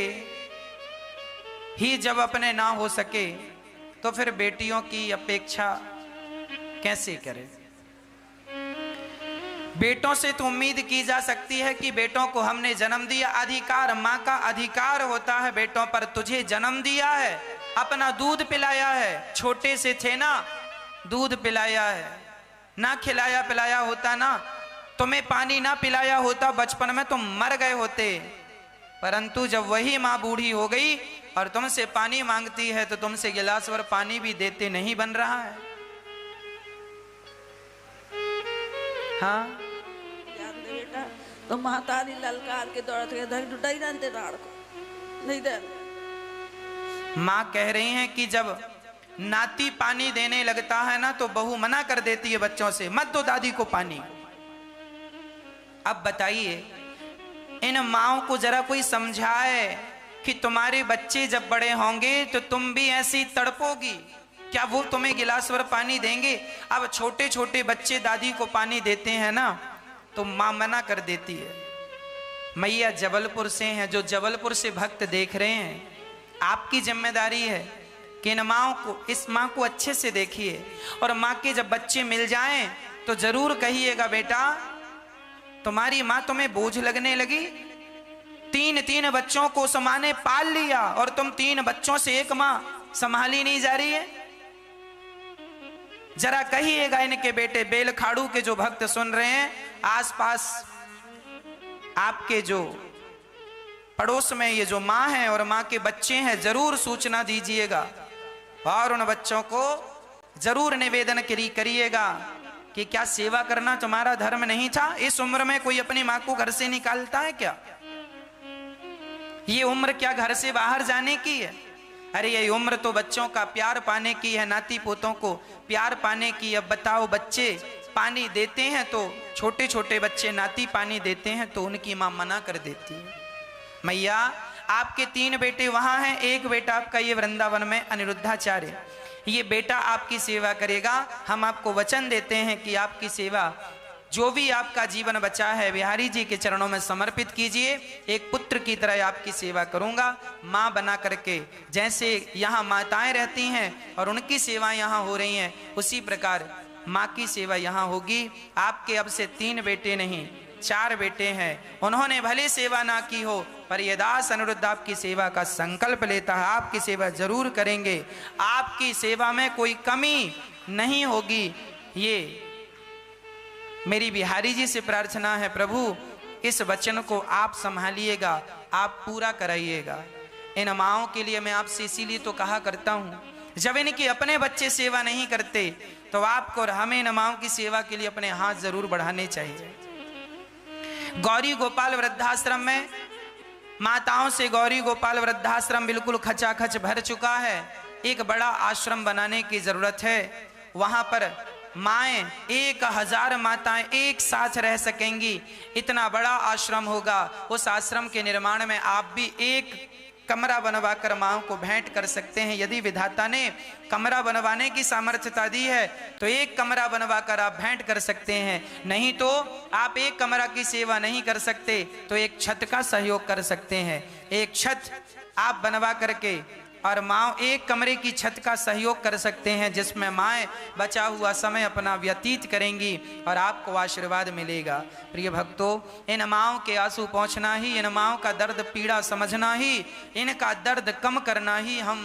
ही जब अपने ना हो सके तो फिर बेटियों की अपेक्षा कैसे करें? बेटों से तो उम्मीद की जा सकती है कि बेटों को हमने जन्म दिया, अधिकार, माँ का अधिकार होता है बेटों पर। तुझे जन्म दिया है, अपना दूध पिलाया है, छोटे से थे ना, दूध पिलाया है। ना खिलाया पिलाया होता ना, तुम्हें पानी ना पिलाया होता बचपन में, तुम मर गए होते। परंतु जब वही माँ बूढ़ी हो गई और तुमसे पानी मांगती है तो तुमसे गिलास भर पानी भी देते नहीं बन रहा है। हाँ, बेटा तो महतारी ललकार के दौड़ते नहीं दे। माँ कह रही हैं कि जब नाती पानी देने लगता है ना, तो बहू मना कर देती है बच्चों से, मत दो दादी को पानी। अब बताइए, इन माँओं को जरा कोई समझाए कि तुम्हारे बच्चे जब बड़े होंगे तो तुम भी ऐसी तड़पोगी। क्या वो तुम्हें गिलास भर पानी देंगे? अब छोटे छोटे बच्चे दादी को पानी देते हैं ना, तो माँ मना कर देती है। मैया जबलपुर से हैं, जो जबलपुर से भक्त देख रहे हैं, आपकी जिम्मेदारी है कि इन माँओं को, इस माँ को अच्छे से देखिए। और माँ के जब बच्चे मिल जाएं तो जरूर कहिएगा, बेटा तुम्हारी माँ तुम्हें बोझ लगने लगी। 3 बच्चों को उस माँ ने पाल लिया और तुम 3 बच्चों से एक माँ संभाली नहीं जा रही है। जरा कहिएगा इनके बेटे। बेलखाड़ू के जो भक्त सुन रहे हैं, आसपास आपके जो पड़ोस में ये जो माँ है और माँ के बच्चे हैं, जरूर सूचना दीजिएगा और उन बच्चों को जरूर निवेदन करिएगा कि क्या सेवा करना तुम्हारा धर्म नहीं था? इस उम्र में कोई अपनी माँ को घर से निकालता है क्या? ये उम्र क्या घर से बाहर जाने की है? अरे ये उम्र तो बच्चों का प्यार पाने की है, नाती पोतों को प्यार पाने की। अब बताओ, बच्चे पानी देते हैं तो छोटे छोटे बच्चे नाती पानी देते हैं तो उनकी माँ मना कर देती है। मैया आपके 3 बेटे वहां हैं, एक बेटा आपका ये वृंदावन में अनिरुद्धाचार्य, ये बेटा आपकी सेवा करेगा। हम आपको वचन देते हैं कि आपकी सेवा, जो भी आपका जीवन बचा है, बिहारी जी के चरणों में समर्पित कीजिए। एक पुत्र की तरह आपकी सेवा करूंगा, माँ बना करके। जैसे यहाँ माताएं रहती हैं और उनकी सेवा यहाँ हो रही हैं, उसी प्रकार माँ की सेवा यहाँ होगी। आपके अब से 3 बेटे नहीं 4 बेटे हैं, उन्होंने भले सेवा ना की हो पर ये दास अनिरुद्ध आपकी सेवा का संकल्प लेता है, आपकी सेवा जरूर करेंगे, आपकी सेवा में कोई कमी नहीं होगी। ये मेरी बिहारी जी से प्रार्थना है, प्रभु इस वचन को आप संभालिएगा, आप पूरा कराइएगा। इन माओं के लिए मैं आपसे इसीलिए तो कहा करता हूं, जब इनके अपने बच्चे सेवा नहीं करते तो आपको और हमें इन माओं की सेवा के लिए अपने हाथ जरूर बढ़ाने चाहिए। गौरी गोपाल वृद्धाश्रम में माताओं से गौरी गोपाल वृद्धाश्रम बिल्कुल खचाखच भर चुका है। एक बड़ा आश्रम बनाने की जरूरत है। वहां पर माएँ 1000 माताएं एक साथ रह सकेंगी, इतना बड़ा आश्रम होगा। उस आश्रम के निर्माण में आप भी एक कमरा बनवाकर माओं को भेंट कर सकते हैं। यदि विधाता ने कमरा बनवाने की सामर्थ्यता दी है तो एक कमरा बनवाकर आप भेंट कर सकते हैं। नहीं तो आप एक कमरा की सेवा नहीं कर सकते तो एक छत का सहयोग कर सकते हैं। एक छत आप बनवा करके और माँ एक कमरे की छत का सहयोग कर सकते हैं, जिसमें माएँ बचा हुआ समय अपना व्यतीत करेंगी और आपको आशीर्वाद मिलेगा। प्रिय भक्तों, इन माँओं के आंसू पहुँचना ही, इन माँओं का दर्द पीड़ा समझना ही, इनका दर्द कम करना ही हम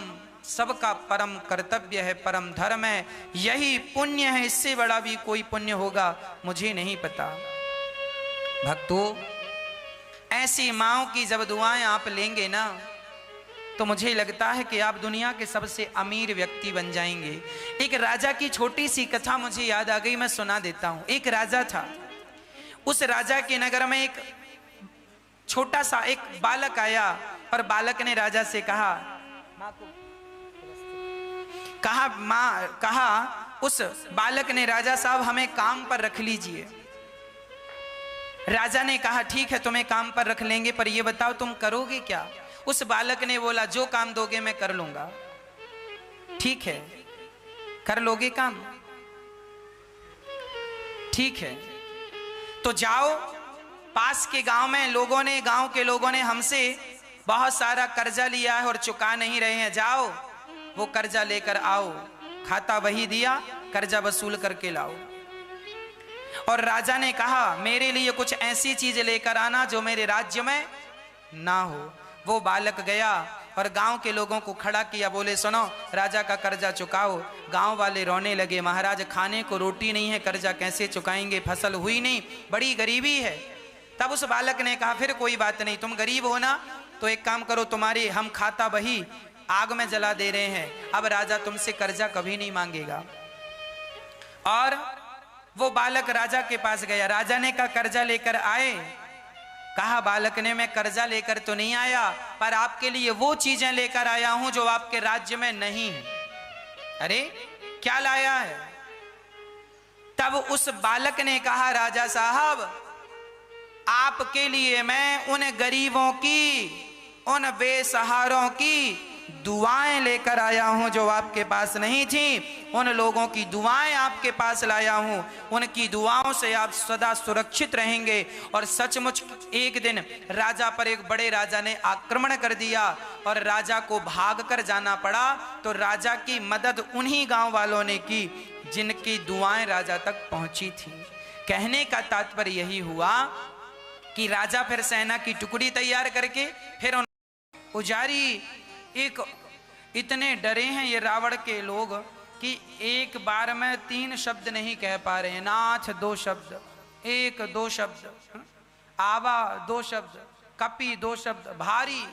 सबका परम कर्तव्य है, परम धर्म है, यही पुण्य है। इससे बड़ा भी कोई पुण्य होगा मुझे नहीं पता। भक्तों, ऐसी माँओं की जब दुआएं आप लेंगे ना तो मुझे लगता है कि आप दुनिया के सबसे अमीर व्यक्ति बन जाएंगे। एक राजा की छोटी सी कथा मुझे याद आ गई, मैं सुना देता हूं। एक राजा था, उस राजा के नगर में एक छोटा सा एक बालक आया और बालक ने राजा से कहा उस बालक ने, राजा साहब हमें काम पर रख लीजिए। राजा ने कहा ठीक है तुम्हें काम पर रख लेंगे, पर ये बताओ तुम करोगे क्या? उस बालक ने बोला जो काम दोगे मैं कर लूंगा। ठीक है, कर लोगे काम? ठीक है, तो जाओ, पास के गांव में गांव के लोगों ने हमसे बहुत सारा कर्जा लिया है और चुका नहीं रहे हैं, जाओ वो कर्जा लेकर आओ। खाता बही दिया, कर्जा वसूल करके लाओ। और राजा ने कहा मेरे लिए कुछ ऐसी चीज लेकर आना जो मेरे राज्य में ना हो। वो बालक गया और गांव के लोगों को खड़ा किया, बोले सुनो राजा का कर्जा चुकाओ। गांव वाले रोने लगे, महाराज खाने को रोटी नहीं है, कर्जा कैसे चुकाएंगे, फसल हुई नहीं, बड़ी गरीबी है। तब उस बालक ने कहा फिर कोई बात नहीं, तुम गरीब हो ना तो एक काम करो, तुम्हारी हम खाता बही आग में जला दे रहे हैं, अब राजा तुमसे कर्जा कभी नहीं मांगेगा। और वो बालक राजा के पास गया, राजा ने कहा कर्जा लेकर आए? कहा बालक ने मैं कर्जा लेकर तो नहीं आया, पर आपके लिए वो चीजें लेकर आया हूं जो आपके राज्य में नहीं है। अरे क्या लाया है? तब उस बालक ने कहा राजा साहब आपके लिए मैं उन गरीबों की, उन बेसहारों की दुआएं लेकर आया हूं जो आपके पास नहीं थी। उन लोगों की दुआएं आपके पास लाया हूं, उनकी दुआओं से आप सदा सुरक्षित रहेंगे। और सचमुच एक दिन राजा पर एक बड़े राजा ने आक्रमण कर दिया और राजा को भागकर जाना पड़ा। तो राजा की मदद उन्हीं गांव वालों ने की जिनकी दुआएं राजा तक पहुंची थी। कहने का तात्पर्य यही हुआ कि राजा फिर सेना की टुकड़ी तैयार करके फिर पुजारी एक इतने डरे हैं ये रावण के लोग कि एक बार में 3 शब्द नहीं कह पा रहे हैं। नाथ 2 शब्द, 1 2 शब्द, आवा 2 शब्द, कपी 2 शब्द, भारी।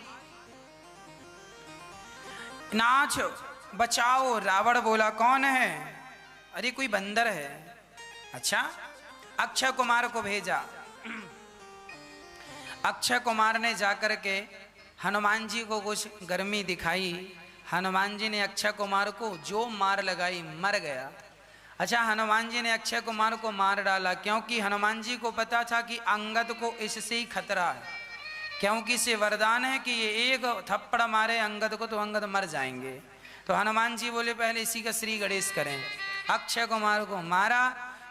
नाथ बचाओ। रावण बोला कौन है? अरे कोई बंदर है। अच्छा, अक्षय कुमार को भेजा। अक्षय कुमार ने जाकर के हनुमान जी को कुछ गर्मी दिखाई। हनुमान जी ने अक्षय कुमार को जो मार लगाई, मर गया। अच्छा, हनुमान जी ने अक्षय कुमार को मार डाला क्योंकि हनुमान जी को पता था कि अंगद को इससे ही खतरा है, क्योंकि इसे वरदान है कि ये एक थप्पड़ मारे अंगद को तो अंगद मर जाएंगे। तो हनुमान जी बोले पहले इसी का श्री गणेश करें। अक्षय कुमार को मारा।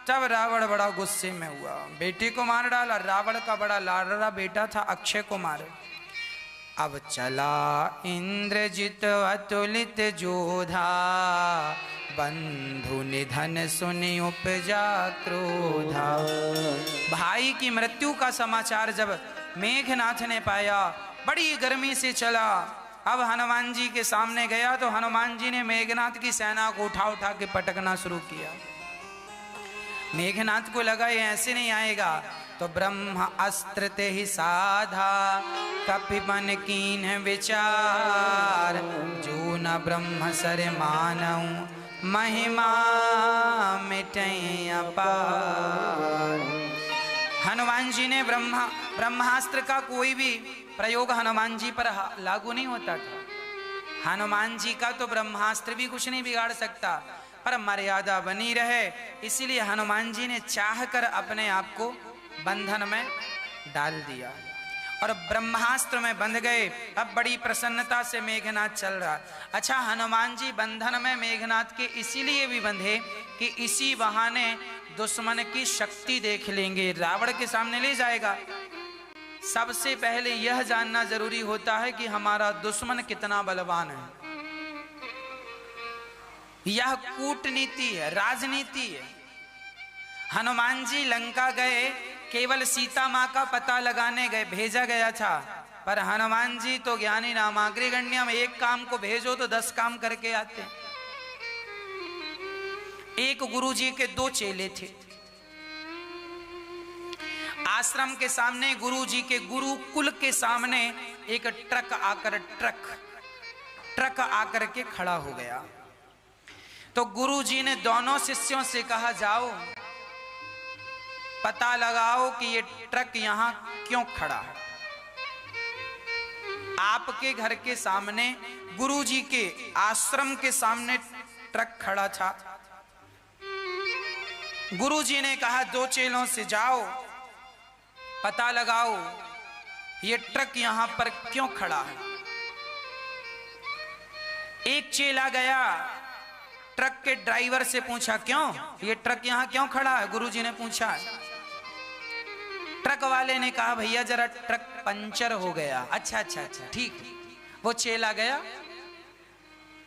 तब रावण बड़ा गुस्से में हुआ, बेटे को मार डाला। रावण का बड़ा लाडला बेटा था अक्षय कुमार। अब चला इंद्रजित अतुलित जोधा, बंधु निधन सुनि उपजा क्रोधा। भाई की मृत्यु का समाचार जब मेघनाथ ने पाया बड़ी गर्मी से चला। अब हनुमान जी के सामने गया तो हनुमान जी ने मेघनाथ की सेना को उठा उठा के पटकना शुरू किया। मेघनाथ को लगा ये ऐसे नहीं आएगा, तो ब्रह्म अस्त्र ते ही साधा, कपि मन कीन विचार, जो न ब्रह्म सर मानऊ, महिमा मिटै अपार। हनुमान जी ने ब्रह्मास्त्र का कोई भी प्रयोग हनुमान जी पर लागू नहीं होता था। हनुमान जी का तो ब्रह्मास्त्र भी कुछ नहीं बिगाड़ सकता, पर मर्यादा बनी रहे, इसीलिए हनुमान जी ने चाहकर अपने आप को बंधन में डाल दिया और ब्रह्मास्त्र में बंध गए। अब बड़ी प्रसन्नता से मेघनाथ चल रहा। अच्छा, हनुमान जी बंधन में मेघनाथ के इसीलिए भी बंधे कि इसी बहाने दुश्मन की शक्ति देख लेंगे, रावण के सामने ले जाएगा। सबसे पहले यह जानना जरूरी होता है कि हमारा दुश्मन कितना बलवान है। यह कूटनीति है, राजनीति है। हनुमान जी लंका गए, केवल सीता माँ का पता लगाने गए, भेजा गया था, पर हनुमान जी तो ज्ञानी नामाग्रिगण्य में एक काम को भेजो तो 10 काम करके आते। एक गुरु जी के 2 चेले थे। आश्रम के सामने, गुरु जी के गुरुकुल के सामने एक ट्रक आकर के खड़ा हो गया। तो गुरु जी ने दोनों शिष्यों से कहा, जाओ पता लगाओ कि ये ट्रक यहां क्यों खड़ा है। आपके घर के सामने, गुरु जी के आश्रम के सामने ट्रक खड़ा था। गुरु जी ने कहा 2 चेलों से जाओ पता लगाओ ये ट्रक यहां पर क्यों खड़ा है। एक चेला गया, ट्रक के ड्राइवर से पूछा, क्यों ये ट्रक यहां क्यों खड़ा है? गुरुजी ने पूछा। ट्रक वाले ने कहा, भैया जरा ट्रक पंचर हो गया। अच्छा ठीक। वो चेला गया,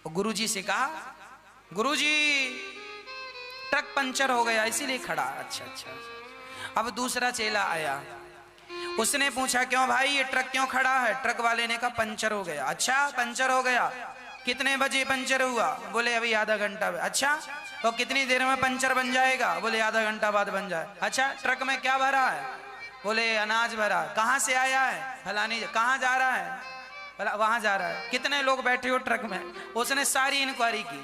गुरुजी से कहा, गुरुजी ट्रक पंचर हो गया इसीलिए खड़ा। अच्छा। अब दूसरा चेला आया, उसने पूछा, क्यों भाई ये ट्रक क्यों खड़ा है? ट्रक वाले ने कहा, पंचर हो गया। अच्छा, पंचर हो गया, कितने बजे पंचर हुआ? बोले अभी आधा घंटा। अच्छा, तो कितनी देर में पंचर बन जाएगा? बोले आधा घंटा बाद बन जाए। अच्छा, ट्रक में क्या भरा है? बोले अनाज भरा। कहाँ से आया है? फलानी। कहाँ जा रहा है? बोला वहां जा रहा है। कितने लोग बैठे हो ट्रक में? उसने सारी इंक्वायरी की,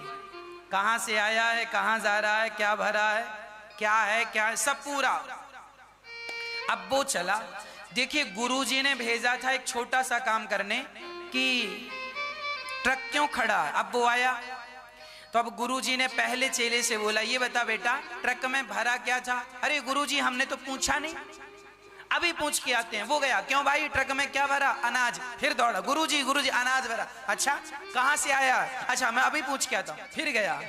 कहाँ से आया है, कहाँ जा रहा है, क्या भरा है, क्या है, सब पूरा। अब वो चला। देखिए, गुरुजी ने भेजा था एक छोटा सा काम करने कि ट्रक क्यों खड़ा है। अब वो आया तो अब गुरुजी ने पहले चेले से बोला, ये बता बेटा ट्रक में भरा क्या था? अरे गुरुजी हमने तो पूछा नहीं, अभी पूछ के आते हैं। वो गया, क्यों भाई ट्रक में क्या भरा? अनाज। फिर दौड़ा, गुरुजी अनाज भरा। अच्छा, कहाँ से आया? अच्छा, मैं अभी पूछ के आता हूँ। फिर गया,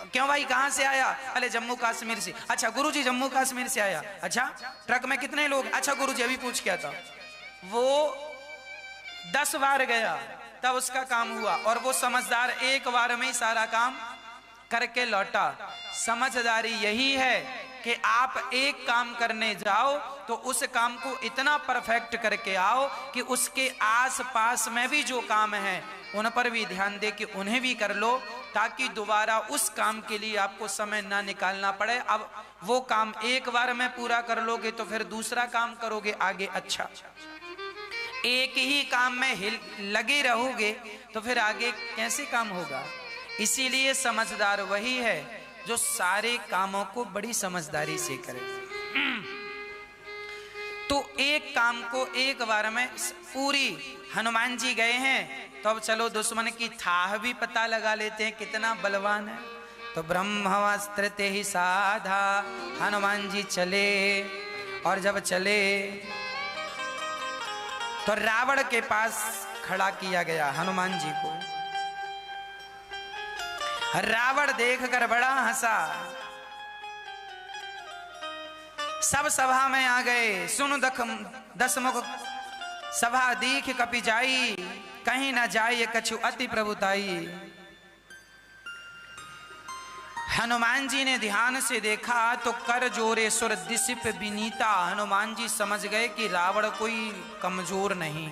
क्यों भाई कहाँ से आया? अरे जम्मू कश्मीर से। अच्छा गुरुजी जम्मू कश्मीर से आया। अच्छा, ट्रक में कितने लोग? अच्छा गुरुजी अभी पूछ के आता हूँ। वो 10 बार गया तब उसका काम हुआ, और वो समझदार एक बार में ही सारा काम करके लौटा। समझदारी यही है कि आप एक काम करने जाओ तो उस काम को इतना परफेक्ट करके आओ कि उसके आसपास में भी जो काम है उन पर भी ध्यान दे कि उन्हें भी कर लो, ताकि दोबारा उस काम के लिए आपको समय ना निकालना पड़े। अब वो काम एक बार में पूरा कर लोगे तो फिर दूसरा काम करोगे आगे। अच्छा, एक ही काम में लगे रहोगे तो फिर आगे कैसे काम होगा? इसीलिए समझदार वही है जो सारे कामों को बड़ी समझदारी से करे। तो एक काम को एक बार में पूरी। हनुमान जी गए हैं तो अब चलो दुश्मन की थाह भी पता लगा लेते हैं कितना बलवान है। तो ब्रह्मास्त्र ते ही साधा, हनुमान जी चले, और जब चले तो रावण के पास खड़ा किया गया हनुमान जी को। रावण देखकर बड़ा हंसा। सब सभा में आ गए। सुन दसमुख सभा दीख कपि जाई, कहीं न जाए कछु अति प्रभुताई। हनुमान जी ने ध्यान से देखा तो कर जोरे सुर दिसिप विनीता। हनुमान जी समझ गए कि रावण कोई कमजोर नहीं,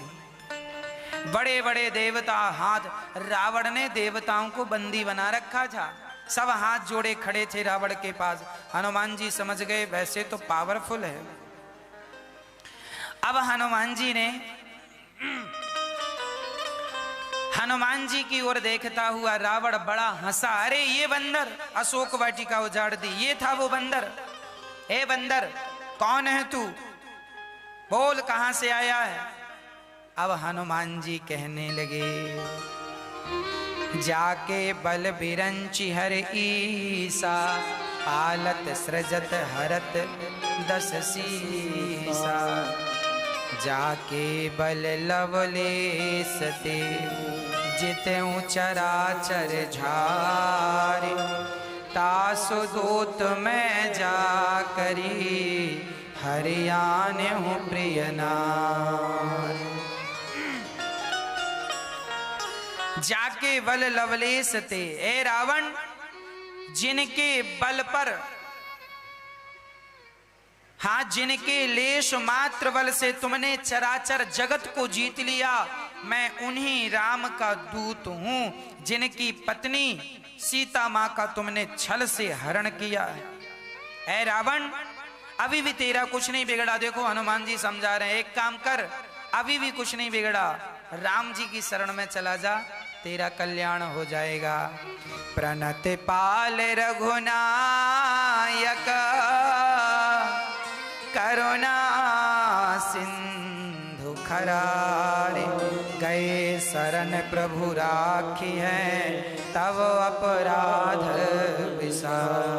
बड़े बड़े देवता हाथ, रावण ने देवताओं को बंदी बना रखा था, सब हाथ जोड़े खड़े थे रावण के पास। हनुमान जी समझ गए वैसे तो पावरफुल है। अब हनुमान जी की ओर देखता हुआ रावण बड़ा हंसा। अरे ये बंदर, अशोक वाटिका उजाड़ दी, ये था वो बंदर। हे बंदर, कौन है तू, बोल कहां से आया है। अब हनुमान जी कहने लगे, जाके बल बिरंचि हर ईसा, पालत सृजत हरत दस सीसा। जाके बल लवलेस ते, जितेऊ चराचर झारे। तासु दूत मैं जा करी, हरियाने हूँ प्रिय नार। जाके बल लवलेस ते, ए रावण, जिनके बल पर, हाँ जिनके लेश मात्र बल से तुमने चराचर जगत को जीत लिया, मैं उन्हीं राम का दूत हूं जिनकी पत्नी सीता मां का तुमने छल से हरण किया है। ए रावण, अभी भी तेरा कुछ नहीं बिगड़ा। देखो हनुमान जी समझा रहे हैं, एक काम कर, अभी भी कुछ नहीं बिगड़ा, राम जी की शरण में चला जा, तेरा कल्याण हो जाएगा। प्रणत पाल रघुनायक, करुणा सिंधु खरारे। गए शरण प्रभु राखी है, तब अपराध विसार।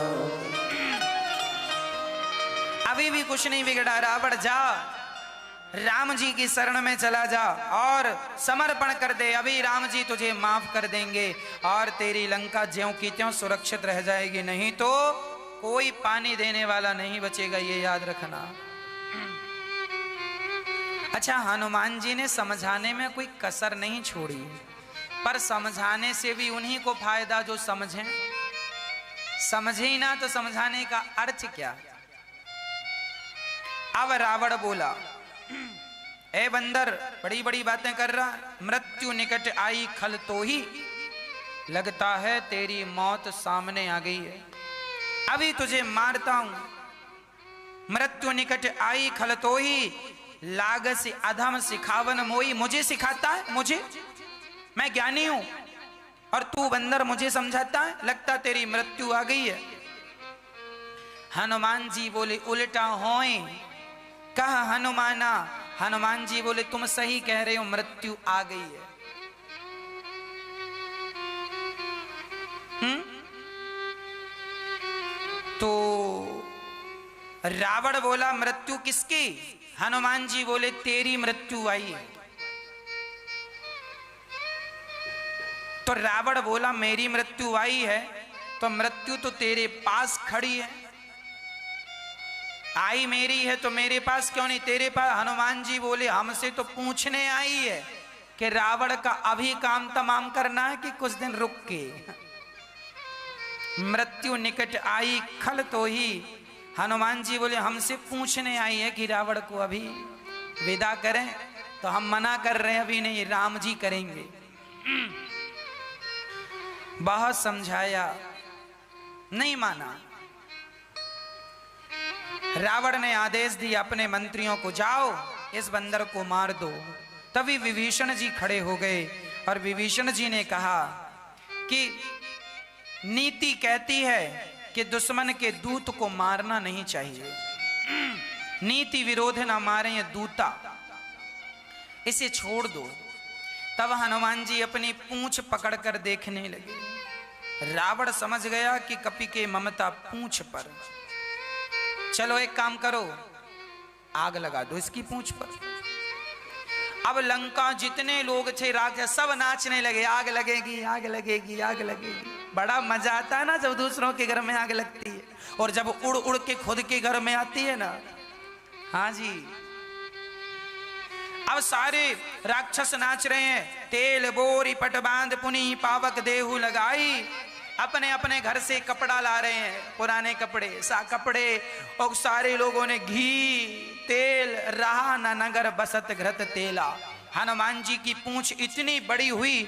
अभी भी कुछ नहीं बिगड़ा, रावण जा, राम जी की शरण में चला जा और समर्पण कर दे, अभी राम जी तुझे माफ कर देंगे और तेरी लंका ज्यों की त्यों सुरक्षित रह जाएगी। नहीं तो कोई पानी देने वाला नहीं बचेगा, ये याद रखना। अच्छा, हनुमान जी ने समझाने में कोई कसर नहीं छोड़ी, पर समझाने से भी उन्हीं को फायदा जो समझें। समझे ही ना तो समझाने का अर्थ क्या। अब रावण बोला, ए बंदर, बड़ी बड़ी बातें कर रहा, मृत्यु निकट आई खल तो ही, लगता है तेरी मौत सामने आ गई है, अभी तुझे मारता हूं। मृत्यु निकट आई खल तो ही, लाग से अधम सिखावन मोई। मुझे सिखाता है, मुझे, मैं ज्ञानी हूं और तू बंदर मुझे समझाता है, लगता तेरी मृत्यु आ गई है। हनुमान जी बोले, उल्टा होए कह हनुमाना। हनुमान जी बोले, तुम सही कह रहे हो, मृत्यु आ गई है। तो रावण बोला, मृत्यु किसकी। हनुमान जी बोले, तेरी मृत्यु आई है। तो रावण बोला, मेरी मृत्यु आई है तो मृत्यु तो तेरे पास खड़ी है, आई मेरी है तो मेरे पास क्यों नहीं, तेरे पास। हनुमान जी बोले, हमसे तो पूछने आई है कि रावण का अभी काम तमाम करना है कि कुछ दिन रुक के। मृत्यु निकट आई खल तो ही, हनुमान जी बोले, हमसे पूछने आई है कि रावण को अभी विदा करें, तो हम मना कर रहे हैं, अभी नहीं, राम जी करेंगे। बहुत समझाया, नहीं माना। रावण ने आदेश दिया अपने मंत्रियों को, जाओ इस बंदर को मार दो। तभी विभीषण जी खड़े हो गए और विभीषण जी ने कहा कि नीति कहती है कि दुश्मन के दूत को मारना नहीं चाहिए, नीति विरोध ना मारे ये दूता, इसे छोड़ दो। तब हनुमान जी अपनी पूंछ पकड़कर देखने लगे। रावण समझ गया कि कपि के ममता पूंछ पर। चलो एक काम करो, आग लगा दो इसकी पूंछ पर। अब लंका जितने लोग थे राक्षस सब नाचने लगे, आग लगेगी, आग लगेगी, आग लगेगी। बड़ा मजा आता है ना जब दूसरों के घर में आग लगती है, और जब उड़ उड़ के खुद के घर में आती है ना। हाँ जी, अब सारे राक्षस नाच रहे हैं। तेल बोरी पट बांध पुनी पावक देहु लगाई, अपने अपने घर से कपड़ा ला रहे हैं, पुराने कपड़े, कपड़े, और सारे लोगों ने घी तेल रहा न नगर बसत घृत तेला। हनुमान जी की पूंछ इतनी बड़ी हुई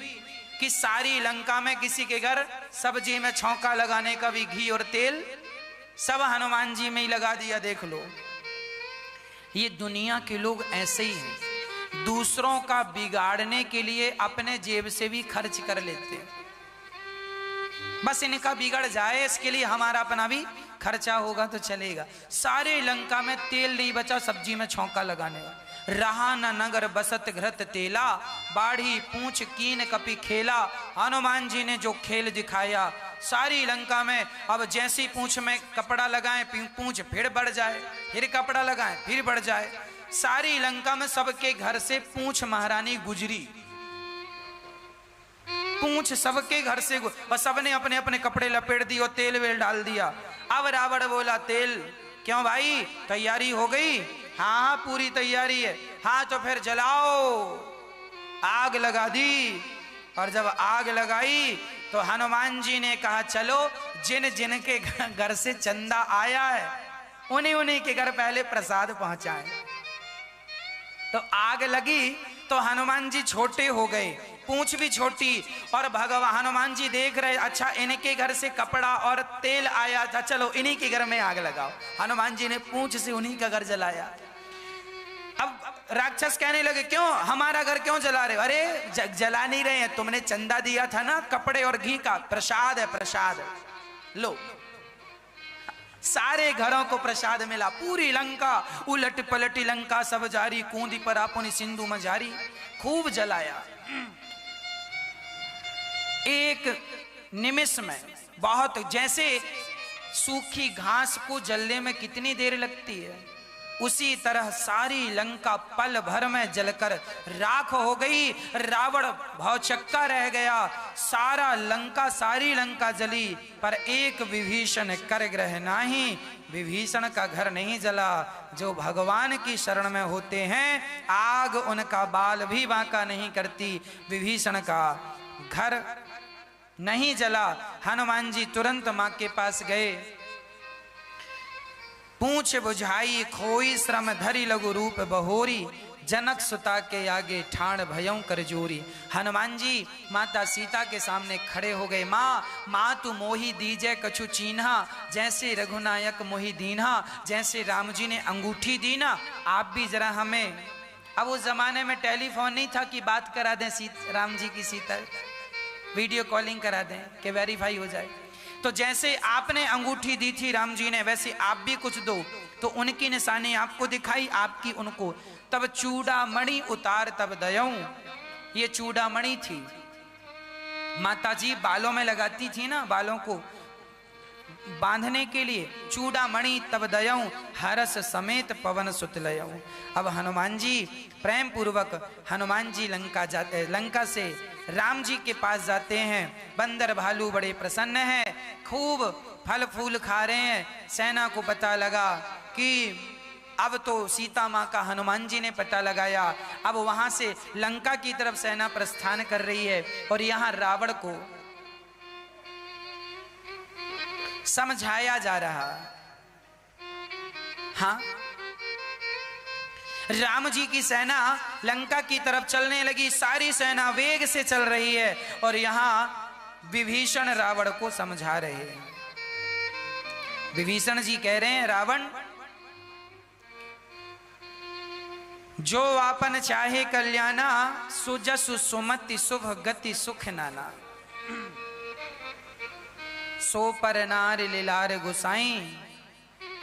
कि सारी लंका में किसी के घर सब्जी में छौंका लगाने का भी घी और तेल सब हनुमान जी में ही लगा दिया। देख लो, ये दुनिया के लोग ऐसे ही हैं, दूसरों का बिगाड़ने के लिए अपने जेब से भी खर्च कर लेते हैं। बस इनका बिगड़ जाए इसके लिए हमारा अपना भी खर्चा होगा तो चलेगा। सारे लंका में तेल नहीं बचा सब्जी में छौंका लगाने का। रहा न नगर बसत घृत तेला, बाढ़ी पूंछ कीन कपि खेला। हनुमान जी ने जो खेल दिखाया सारी लंका में, अब जैसी पूंछ में कपड़ा लगाएं पूंछ फिर बढ़ जाए, फिर कपड़ा लगाएं फिर बढ़ जाए। सारी लंका में सबके घर से पूंछ महारानी गुजरी, पूंछ सबके घर से, बस सबने अपने अपने कपड़े लपेट दिए और तेल वेल डाल दिया। अब रावण बोला तेल क्यों भाई, तैयारी हो गई? हाँ पूरी तैयारी है। हाँ तो फिर जलाओ। आग लगा दी, और जब आग लगाई तो हनुमान जी ने कहा चलो जिन जिन के घर से चंदा आया है उन्हीं उन्हीं के घर पहले प्रसाद पहुंचाएं। तो आग लगी तो हनुमान जी छोटे हो गए, पूंछ भी छोटी, और भगवान हनुमान जी देख रहे अच्छा इनके घर से कपड़ा और तेल आया था, चलो इन्हीं के घर में आग लगाओ। हनुमान जी ने पूंछ से उन्हीं का घर जलाया। अब राक्षस कहने लगे क्यों हमारा घर क्यों जला रहे हो? अरे जला नहीं रहे हैं, तुमने चंदा दिया था ना कपड़े और घी का, प्रसाद है प्रसाद, लो। सारे घरों को प्रसाद मिला। पूरी लंका उलट पलटी लंका सब जारी, कूंदी पर आपुनी सिंधु मजारी, खूब जलाया। एक निमिष में बहुत, जैसे सूखी घास को जलने में कितनी देर लगती है, उसी तरह सारी लंका पल भर में जलकर राख हो गई। रावण भौचक्का रह गया, सारा लंका सारी लंका जली, पर एक विभीषण कर ग्रह नाही। विभीषण का घर नहीं जला। जो भगवान की शरण में होते हैं आग उनका बाल भी बांका नहीं करती। विभीषण का घर नहीं जला। हनुमान जी तुरंत मां के पास गए, पूछ बुझाई खोई श्रम धरी लघु रूप बहोरी, जनक सुता के आगे ठाण भयं कर जोरी। हनुमान जी माता सीता के सामने खड़े हो गए। माँ तू मोही दीजे कछु चीन्हा, जैसे रघुनायक मोही दीन्हा। जैसे राम जी ने अंगूठी दी ना, आप भी जरा हमें, अब उस जमाने में टेलीफोन नहीं था कि बात करा दें राम जी की सीता, वीडियो कॉलिंग करा दें कि वेरीफाई हो जाए। तो जैसे आपने अंगूठी दी थी राम जी ने, वैसे आप भी कुछ दो। तो उनकी निशानी आपको दिखाई, आपकी उनको। तब चूड़ामणि उतार तब दयऊं, ये चूड़ामणि थी, माताजी बालों में लगाती थी ना, बालों को बांधने के लिए। चूड़ामणि तब दयऊं, हरस समेत पवन सुत लयऊं। अब हनुमान जी प्रेम पूर्वक हनुमान जी लंका से राम जी के पास जाते हैं। बंदर भालू बड़े प्रसन्न हैं, खूब फल फूल खा रहे हैं। सेना को पता लगा कि अब तो सीता माँ का हनुमान जी ने पता लगाया। अब वहां से लंका की तरफ सेना प्रस्थान कर रही है, और यहाँ रावण को समझाया जा रहा। हाँ, राम जी की सेना लंका की तरफ चलने लगी, सारी सेना वेग से चल रही है, और यहां विभीषण रावण को समझा रहे हैं। विभीषण जी कह रहे हैं रावण, जो आपन चाहे कल्याणा, सुजसु सुमति शुभ गति सुख नाना। सो पर नार लीलार गुसाई,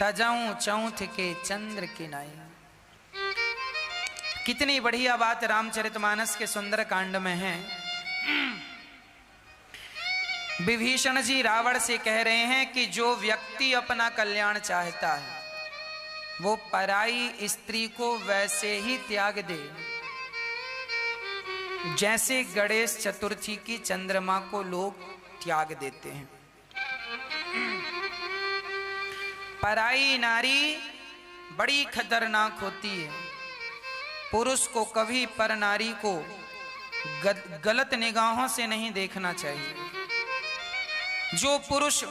तजऊं चौथ के चंद्र की नाई। कितनी बढ़िया बात रामचरितमानस के सुंदर कांड में है। विभीषण जी रावण से कह रहे हैं कि जो व्यक्ति अपना कल्याण चाहता है वो पराई स्त्री को वैसे ही त्याग दे जैसे गणेश चतुर्थी की चंद्रमा को लोग त्याग देते हैं। पराई नारी बड़ी खतरनाक होती है। पुरुष को कभी पर नारी को गलत निगाहों से नहीं देखना चाहिए। जो पुरुष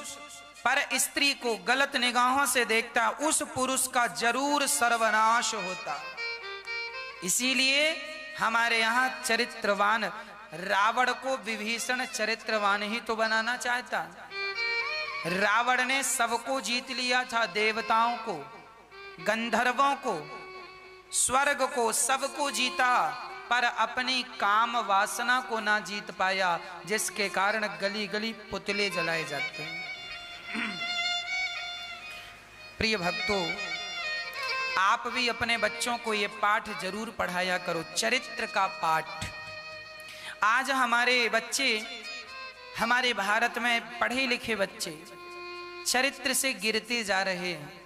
पर स्त्री को गलत निगाहों से देखता, उस पुरुष का जरूर सर्वनाश होता। इसीलिए हमारे यहाँ चरित्रवान, रावण को विभीषण चरित्रवान ही तो बनाना चाहता। रावण ने सबको जीत लिया था, देवताओं को, गंधर्वों को, स्वर्ग को, सबको जीता, पर अपनी काम वासना को ना जीत पाया, जिसके कारण गली गली पुतले जलाए जाते हैं। प्रिय भक्तों, आप भी अपने बच्चों को ये पाठ जरूर पढ़ाया करो, चरित्र का पाठ। आज हमारे बच्चे, हमारे भारत में पढ़े लिखे बच्चे चरित्र से गिरते जा रहे हैं।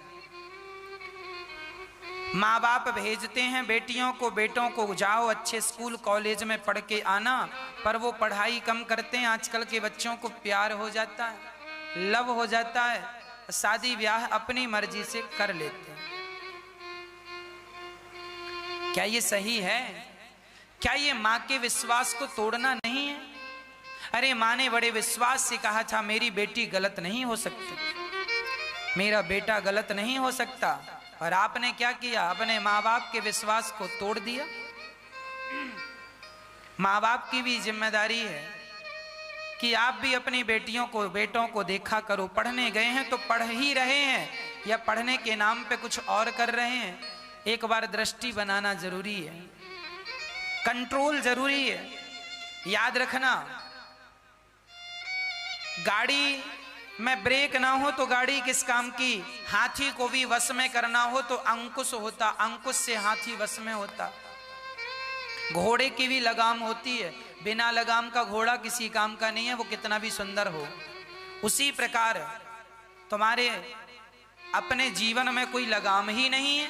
माँ बाप भेजते हैं बेटियों को, बेटों को, जाओ अच्छे स्कूल कॉलेज में पढ़ के आना, पर वो पढ़ाई कम करते हैं। आजकल के बच्चों को प्यार हो जाता है, लव हो जाता है, शादी ब्याह अपनी मर्जी से कर लेते हैं। क्या ये सही है? क्या ये माँ के विश्वास को तोड़ना नहीं है? अरे माँ ने बड़े विश्वास से कहा था मेरी बेटी गलत नहीं हो सकती, मेरा बेटा गलत नहीं हो सकता, और आपने क्या किया? अपने माँ बाप के विश्वास को तोड़ दिया। माँ बाप की भी जिम्मेदारी है कि आप भी अपनी बेटियों को, बेटों को देखा करो। पढ़ने गए हैं तो पढ़ ही रहे हैं या पढ़ने के नाम पे कुछ और कर रहे हैं, एक बार दृष्टि बनाना जरूरी है, कंट्रोल जरूरी है। याद रखना, गाड़ी में ब्रेक ना हो तो गाड़ी किस काम की? हाथी को भी वश में करना हो तो अंकुश होता, अंकुश से हाथी वश में होता। घोड़े की भी लगाम होती है, बिना लगाम का घोड़ा किसी काम का नहीं है, वो कितना भी सुंदर हो। उसी प्रकार तुम्हारे अपने जीवन में कोई लगाम ही नहीं है,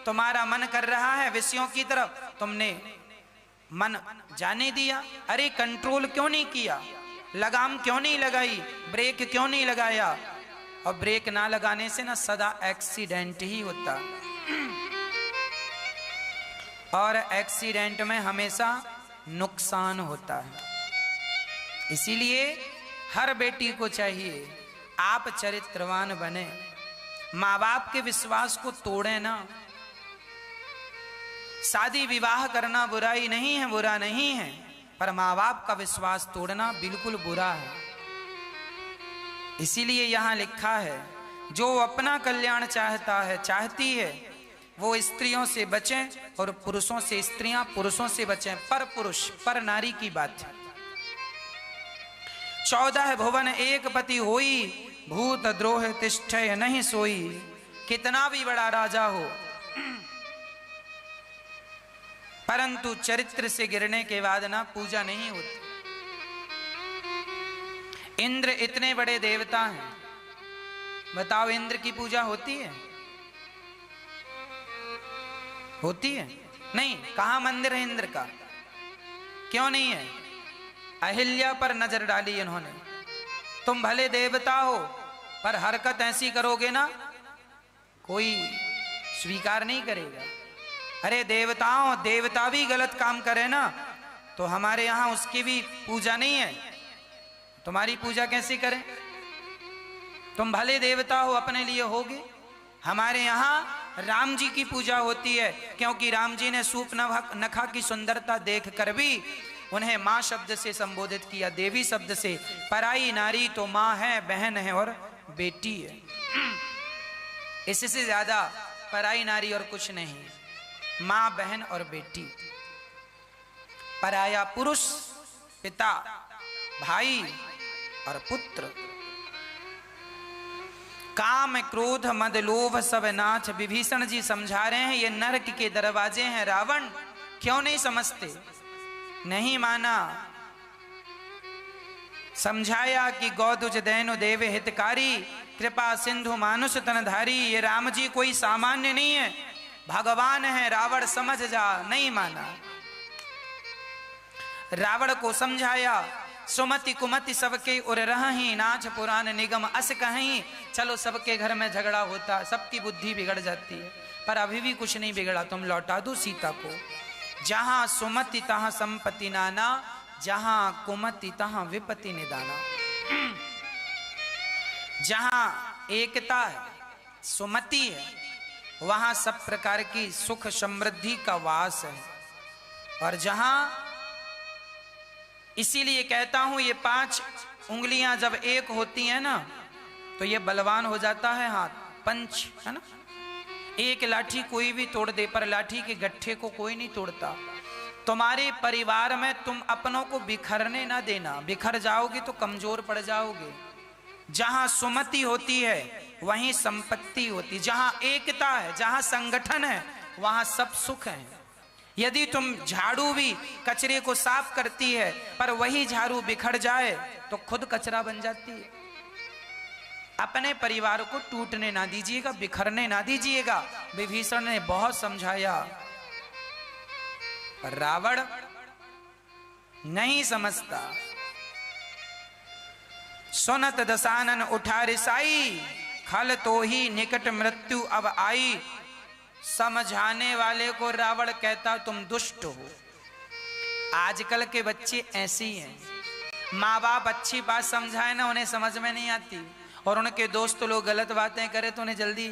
तुम्हारा मन कर रहा है विषयों की तरफ, तुमने मन जाने दिया। अरे कंट्रोल क्यों नहीं किया? लगाम क्यों नहीं लगाई? ब्रेक क्यों नहीं लगाया? और ब्रेक ना लगाने से ना सदा एक्सीडेंट ही होता, और एक्सीडेंट में हमेशा नुकसान होता है। इसीलिए हर बेटी को चाहिए आप चरित्रवान बने, माँ बाप के विश्वास को तोड़े ना। शादी विवाह करना बुराई नहीं है, बुरा नहीं है, पर माँ बाप का विश्वास तोड़ना बिल्कुल बुरा है। इसीलिए यहां लिखा है, जो अपना कल्याण चाहता है, चाहती है, वो स्त्रियों से बचें और पुरुषों से, स्त्रियां पुरुषों से बचें। पर पुरुष, पर नारी की बात है। 14 भुवन एक पति होई, भूत द्रोह तिष्ठय नहीं सोई। कितना भी बड़ा राजा हो, परंतु चरित्र से गिरने के बाद ना पूजा नहीं होती। इंद्र इतने बड़े देवता हैं, बताओ इंद्र की पूजा होती है? होती है? नहीं। कहां मंदिर है इंद्र का? क्यों नहीं है? अहिल्या पर नजर डाली इन्होंने। तुम भले देवता हो, पर हरकत ऐसी करोगे ना, कोई स्वीकार नहीं करेगा। अरे देवताओं, देवता भी गलत काम करे ना तो हमारे यहां उसकी भी पूजा नहीं है, तुम्हारी पूजा कैसे करें? तुम भले देवता हो, अपने लिए होगे। हमारे यहाँ राम जी की पूजा होती है, क्योंकि राम जी ने सूप नखा की सुंदरता देख कर भी उन्हें माँ शब्द से संबोधित किया, देवी शब्द से। पराई नारी तो माँ है, बहन है और बेटी है। इससे ज्यादा पराई नारी और कुछ नहीं, माँ, बहन और बेटी। पराया पुरुष पिता, भाई और पुत्र। काम, क्रोध, मद, लोभ सब नाथ। विभीषण जी समझा रहे हैं ये नरक के दरवाजे हैं। रावण क्यों नहीं समझते? नहीं माना। समझाया कि गौदुज दैनु देव हितकारी, कृपा सिंधु मानुष तनधारी। ये राम जी कोई सामान्य नहीं है, भगवान है, रावण समझ जा। नहीं माना। रावण को समझाया, सुमति कुमति सबके उर रही, नाच पुराण निगम अस कहीं। चलो सबके घर में झगड़ा होता, सबकी बुद्धि बिगड़ जाती है, पर अभी भी कुछ नहीं बिगड़ा। तुम लौटा दो सीता को। जहां सुमति तहां संपत्ति नाना, जहां कुमति तहां विपत्ति निदाना। जहां एकता है, सुमति है, वहां सब प्रकार की सुख समृद्धि का वास है। और जहां, इसीलिए कहता हूं ये 5 उंगलियां जब एक होती हैं ना तो ये बलवान हो जाता है हाथ, पंच है ना। एक लाठी कोई भी तोड़ दे, पर लाठी के गट्ठे को कोई नहीं तोड़ता। तुम्हारे परिवार में तुम अपनों को बिखरने ना देना, बिखर जाओगे तो कमजोर पड़ जाओगे। जहां सुमति होती है वहीं संपत्ति होती, जहां एकता है, जहां संगठन है वहां सब सुख है। यदि तुम झाड़ू भी कचरे को साफ करती है पर वही झाड़ू बिखर जाए तो खुद कचरा बन जाती है। अपने परिवार को टूटने ना दीजिएगा, बिखरने ना दीजिएगा। विभीषण ने बहुत समझाया पर रावण नहीं समझता। सुनत दशानन उठा रिसाई, खल तो ही निकट मृत्यु अब आई। समझाने वाले को रावण कहता तुम दुष्ट हो। आजकल के बच्चे ऐसे ही हैं, माँ बाप अच्छी बात समझाए ना उन्हें समझ में नहीं आती, और उनके दोस्त लोग गलत बातें करें तो उन्हें जल्दी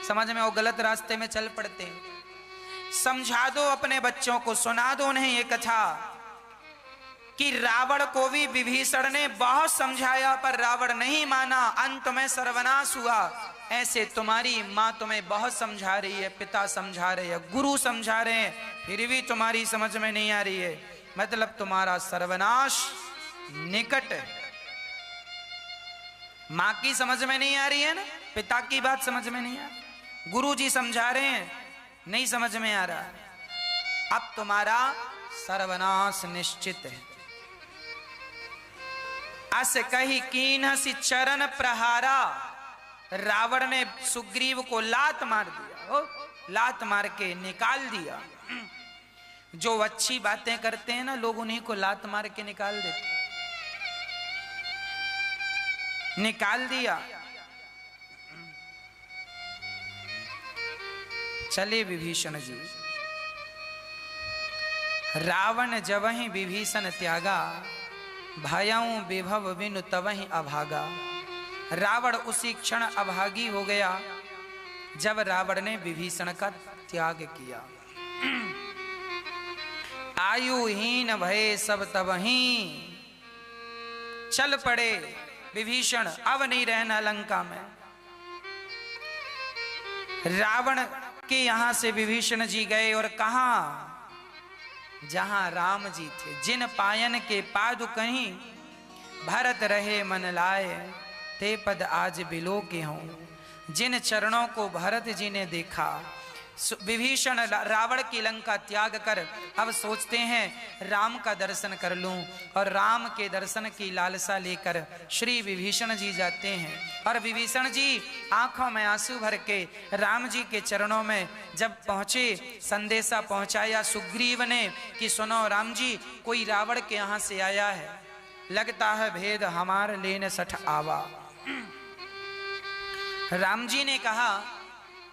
समझ में, वो गलत रास्ते में चल पड़ते हैं। समझा दो अपने बच्चों को, सुना दो उन्हें ये कथा कि रावण को भी विभीषण ने बहुत समझाया पर रावण नहीं माना, अंत में सर्वनाश हुआ। ऐसे तुम्हारी माँ तुम्हें बहुत समझा रही है, पिता समझा रहे हैं, गुरु समझा रहे हैं, फिर भी तुम्हारी समझ में नहीं आ रही है, मतलब तुम्हारा सर्वनाश निकट है। माँ की समझ में नहीं आ रही है ना, पिता की बात समझ में नहीं आ रही, गुरु जी समझा रहे हैं नहीं समझ में आ रहा, अब तुम्हारा सर्वनाश निश्चित है। अस कही कीन्हसि चरण प्रहारा, रावण ने सुग्रीव को लात मार दिया, लात मार के निकाल दिया। जो अच्छी बातें करते हैं ना लोग उन्हीं को लात मार के निकाल देते, निकाल दिया। चले विभीषण जी। रावण जबहि विभीषण त्यागा, भयऊ विभव बिनु तबहि अभागा। रावण उसी क्षण अभागी हो गया जब रावण ने विभीषण का त्याग किया। आयुहीन भय सब तबहि, चल पड़े विभीषण, अब नहीं रहना लंका में। रावण के यहां से विभीषण जी गए और कहा, जहां राम जी थे, जिन पायन के पादु कहीं, भरत रहे मन लाए, ते पद आज बिलो के हों। जिन चरणों को भरत जी ने देखा, विभीषण रावण की लंका त्याग कर अब सोचते हैं राम का दर्शन कर लूं, और राम के दर्शन की लालसा लेकर श्री विभीषण जी जाते हैं। और विभीषण जी आंखों में आंसू भर के राम जी के चरणों में जब पहुंचे, संदेशा पहुंचाया सुग्रीव ने कि सुनो राम जी, कोई रावण के यहां से आया है, लगता है भेद हमार लेने सठ आवा। राम जी ने कहा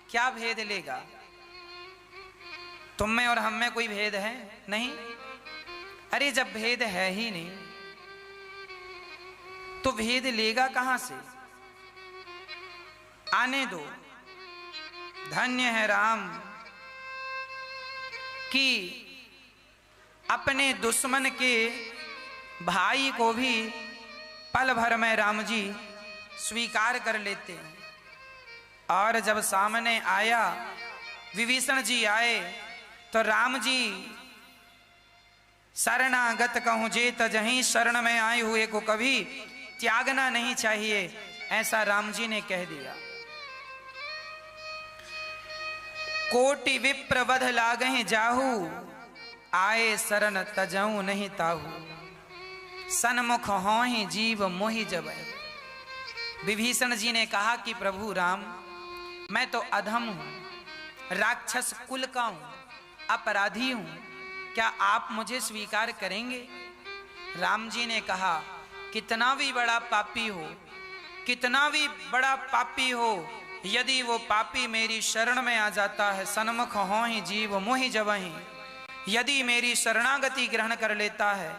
क्या भेद लेगा, तुम में और हम में कोई भेद है? नहीं। अरे जब भेद है ही नहीं तो भेद लेगा कहां से? आने दो। धन्य है राम कि अपने दुश्मन के भाई को भी पल भर में राम जी स्वीकार कर लेते हैं। और जब सामने आया, विभीषण जी आए तो राम जी शरणागत कहूं जे तजहीं, शरण में आए हुए को कभी त्यागना नहीं चाहिए, ऐसा राम जी ने कह दिया। कोटि विप्र वध लागहि जाहू, आए शरण तजऊ नहीं ताहू। सन्मुख होहि जीव मोहि जबै। विभीषण जी ने कहा कि प्रभु राम, मैं तो अधम हूं, राक्षस कुल का हूं, अपराधी हूं, क्या आप मुझे स्वीकार करेंगे? राम जी ने कहा कितना भी बड़ा पापी हो, कितना भी बड़ा पापी हो, यदि वो पापी मेरी शरण में आ जाता है, सन्मुख होहि जीव मोहि जबहि, यदि मेरी शरणागति ग्रहण कर लेता है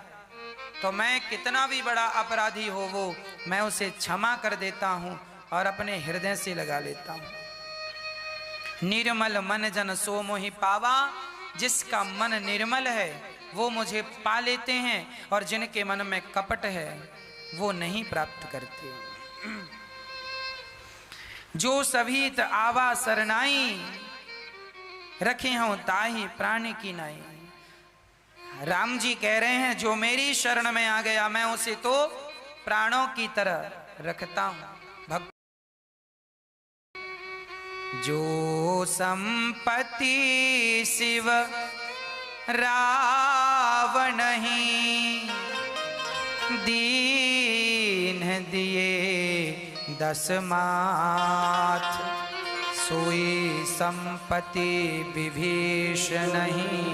तो मैं कितना भी बड़ा अपराधी हो वो मैं उसे क्षमा कर देता हूं और अपने हृदय से लगा लेता हूं। निर्मल मन जन सो मोहि पावा, जिसका मन निर्मल है वो मुझे पा लेते हैं, और जिनके मन में कपट है वो नहीं प्राप्त करते। जो सभीत आवा सरनाई, रखे हों ताही प्राण की नाई। राम जी कह रहे हैं जो मेरी शरण में आ गया मैं उसे तो प्राणों की तरह रखता हूं। भक्त जो संपत्ति शिव रावण ही, दीन दिए 10 माथ, सोई संपत्ति विभीषण नहीं,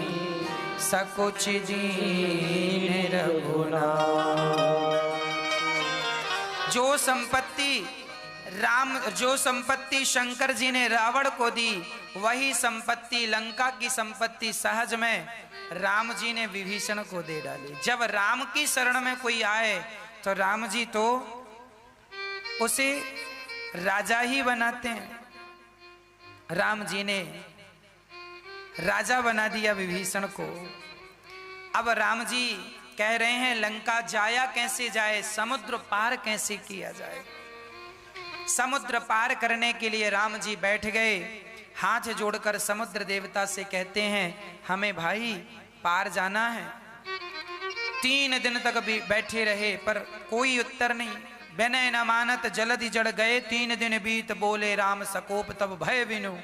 सकुच दीन रघुनाथ। जो संपत्ति शंकर जी ने रावण को दी, वही संपत्ति लंका की संपत्ति सहज में राम जी ने विभीषण को दे डाली। जब राम की शरण में कोई आए तो राम जी तो उसे राजा ही बनाते हैं। राम जी ने राजा बना दिया विभीषण को। अब राम जी कह रहे हैं लंका जाया कैसे जाए, समुद्र पार कैसे किया जाए। समुद्र पार करने के लिए राम जी बैठ गए, हाथ जोड़कर समुद्र देवता से कहते हैं हमें भाई पार जाना है। 3 दिन तक भी बैठे रहे पर कोई उत्तर नहीं। विनय न मानत जलधि जड़ गए, 3 दिन बीत बोले राम सकोप तब भय बिनु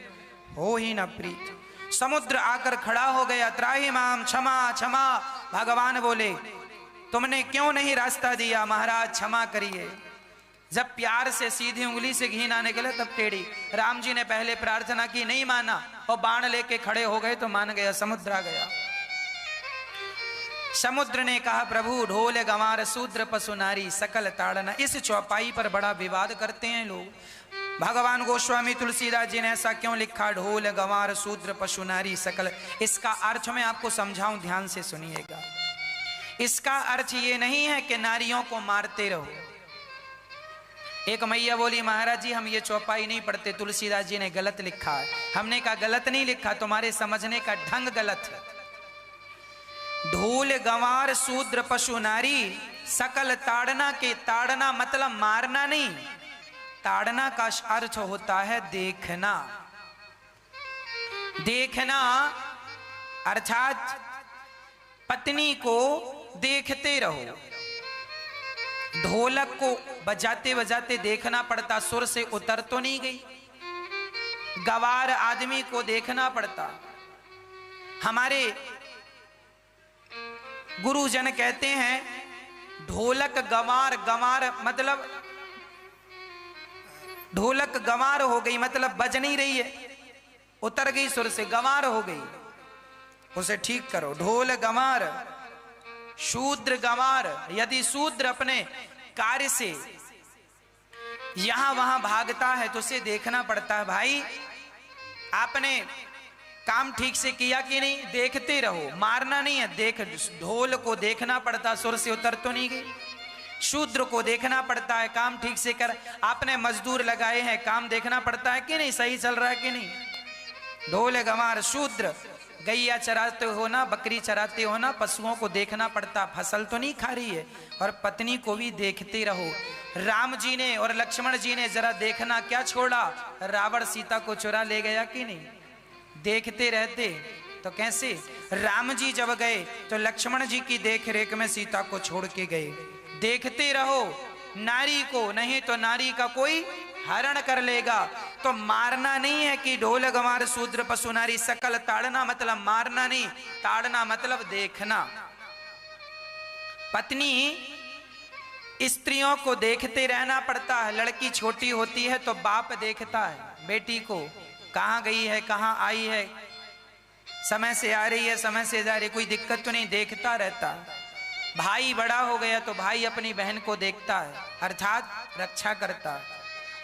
हो ही न प्रीत। समुद्र आकर खड़ा हो गया, त्राहि माम क्षमा क्षमा। भगवान बोले तुमने क्यों नहीं रास्ता दिया, महाराज क्षमा करिए। जब प्यार से सीधी उंगली से घी ना निकले तब टेढ़ी। राम जी ने पहले प्रार्थना की, नहीं माना, और बाण लेके खड़े हो गए तो मान गया, समुद्र आ गया। समुद्र ने कहा प्रभु ढोल गंवार शूद्र पशु नारी सकल ताड़ना। इस चौपाई पर बड़ा विवाद करते हैं लोग। भगवान गोस्वामी तुलसीदास जी ने ऐसा क्यों लिखा, ढोल गंवार शूद्र पशु नारी सकल। इसका अर्थ मैं आपको समझाऊं, ध्यान से सुनिएगा। इसका अर्थ ये नहीं है कि नारियों को मारते रहो। एक मैया बोली महाराज जी हम ये चौपाई नहीं पढ़ते, तुलसीदास जी ने गलत लिखा है। हमने कहा गलत नहीं लिखा, तुम्हारे समझने का ढंग गलत है। ढोल गंवार शूद्र पशु नारी सकल ताड़ना के, ताड़ना मतलब मारना नहीं, ताड़ना का अर्थ होता है देखना। देखना अर्थात पत्नी को देखते रहो। ढोलक को बजाते बजाते देखना पड़ता, सुर से उतर तो नहीं गई। गवार आदमी को देखना पड़ता। हमारे गुरुजन कहते हैं ढोलक गंवार, गंवार मतलब ढोलक गंवार हो गई मतलब बज नहीं रही है, उतर गई सुर से, गंवार हो गई, उसे ठीक करो। ढोल गंवार, शूद्र गंवार। यदि शूद्र अपने कार्य से यहां वहां भागता है तो उसे देखना पड़ता है, भाई आपने काम ठीक से किया कि नहीं, देखते रहो, मारना नहीं है। देख, ढोल को देखना पड़ता, सुर से उतर तो नहीं गई। शूद्र को देखना पड़ता है, काम ठीक से कर। आपने मजदूर लगाए हैं, काम देखना पड़ता है कि नहीं, सही चल रहा है कि नहीं। ढोल गंवार शूद्र, गैया चराते हो ना, बकरी चराते हो ना, पशुओं को देखना पड़ता, फसल तो नहीं खा रही है। और पत्नी को भी देखते रहो। राम जी ने और लक्ष्मण जी ने जरा देखना क्या छोड़ा, रावण सीता को चुरा ले गया कि नहीं। देखते रहते तो कैसे। राम जी जब गए तो लक्ष्मण जी की देख रेख में सीता को छोड़ के गए। देखते रहो नारी को, नहीं तो नारी का कोई हरण कर लेगा। तो मारना नहीं है कि ढोल गंवार शूद्र पशु नारी सकल ताड़ना मतलब मारना नहीं, ताड़ना मतलब देखना। पत्नी स्त्रियों को देखते रहना पड़ता है। लड़की छोटी होती है तो बाप देखता है बेटी को, कहाँ गई है, कहाँ आई है, समय से आ रही है, समय से जा रही, कोई दिक्कत तो नहीं, देखता रहता है। भाई बड़ा हो गया तो भाई अपनी बहन को देखता है, अर्थात रक्षा करता है।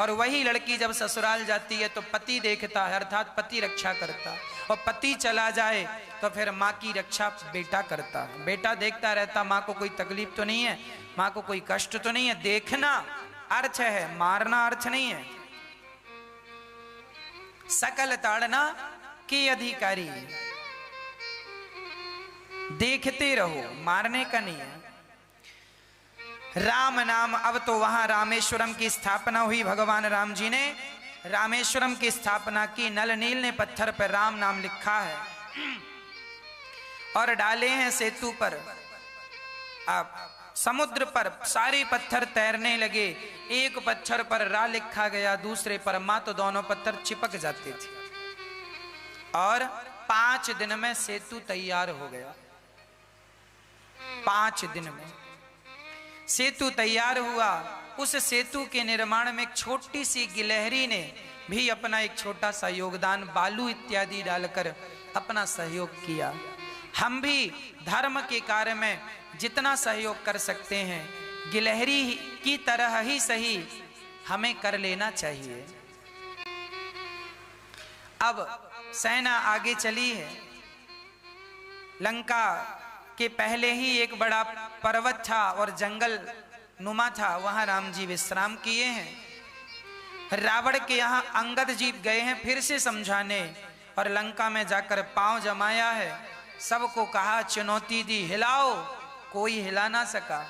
और वही लड़की जब ससुराल जाती है तो पति देखता है, अर्थात पति रक्षा करता है। और पति चला जाए तो फिर माँ की रक्षा बेटा करता है। बेटा देखता रहता, माँ को कोई तकलीफ तो नहीं है, माँ को कोई कष्ट तो नहीं है। देखना अर्थ है, मारना अर्थ नहीं है। सकल ताड़ना के अधिकारी, देखते रहो, मारने का नहीं है। राम नाम, अब तो वहां रामेश्वरम की स्थापना हुई। भगवान राम जी ने रामेश्वरम की स्थापना की। नल नील ने पत्थर पर राम नाम लिखा है और डाले हैं सेतु पर। अब समुद्र पर सारे पत्थर तैरने लगे। एक पत्थर पर रा लिखा गया, दूसरे पर मा, तो दोनों पत्थर चिपक जाते थे और 5 दिन में सेतु तैयार हो गया। 5 दिन में सेतु तैयार हुआ। उस सेतु के निर्माण में एक छोटी सी गिलहरी ने भी अपना एक छोटा सा योगदान, बालू इत्यादि डालकर अपना सहयोग किया। हम भी धर्म के कार्य में जितना सहयोग कर सकते हैं, गिलहरी की तरह ही सही हमें कर लेना चाहिए। अब सेना आगे चली है। लंका के पहले ही एक बड़ा पर्वत था और जंगल नुमा था, वहां राम जी विश्राम किए हैं। रावण के यहाँ अंगद जी गए हैं फिर से समझाने, और लंका में जाकर पांव जमाया है। सबको कहा, चुनौती दी, हिलाओ, कोई हिला ना सका।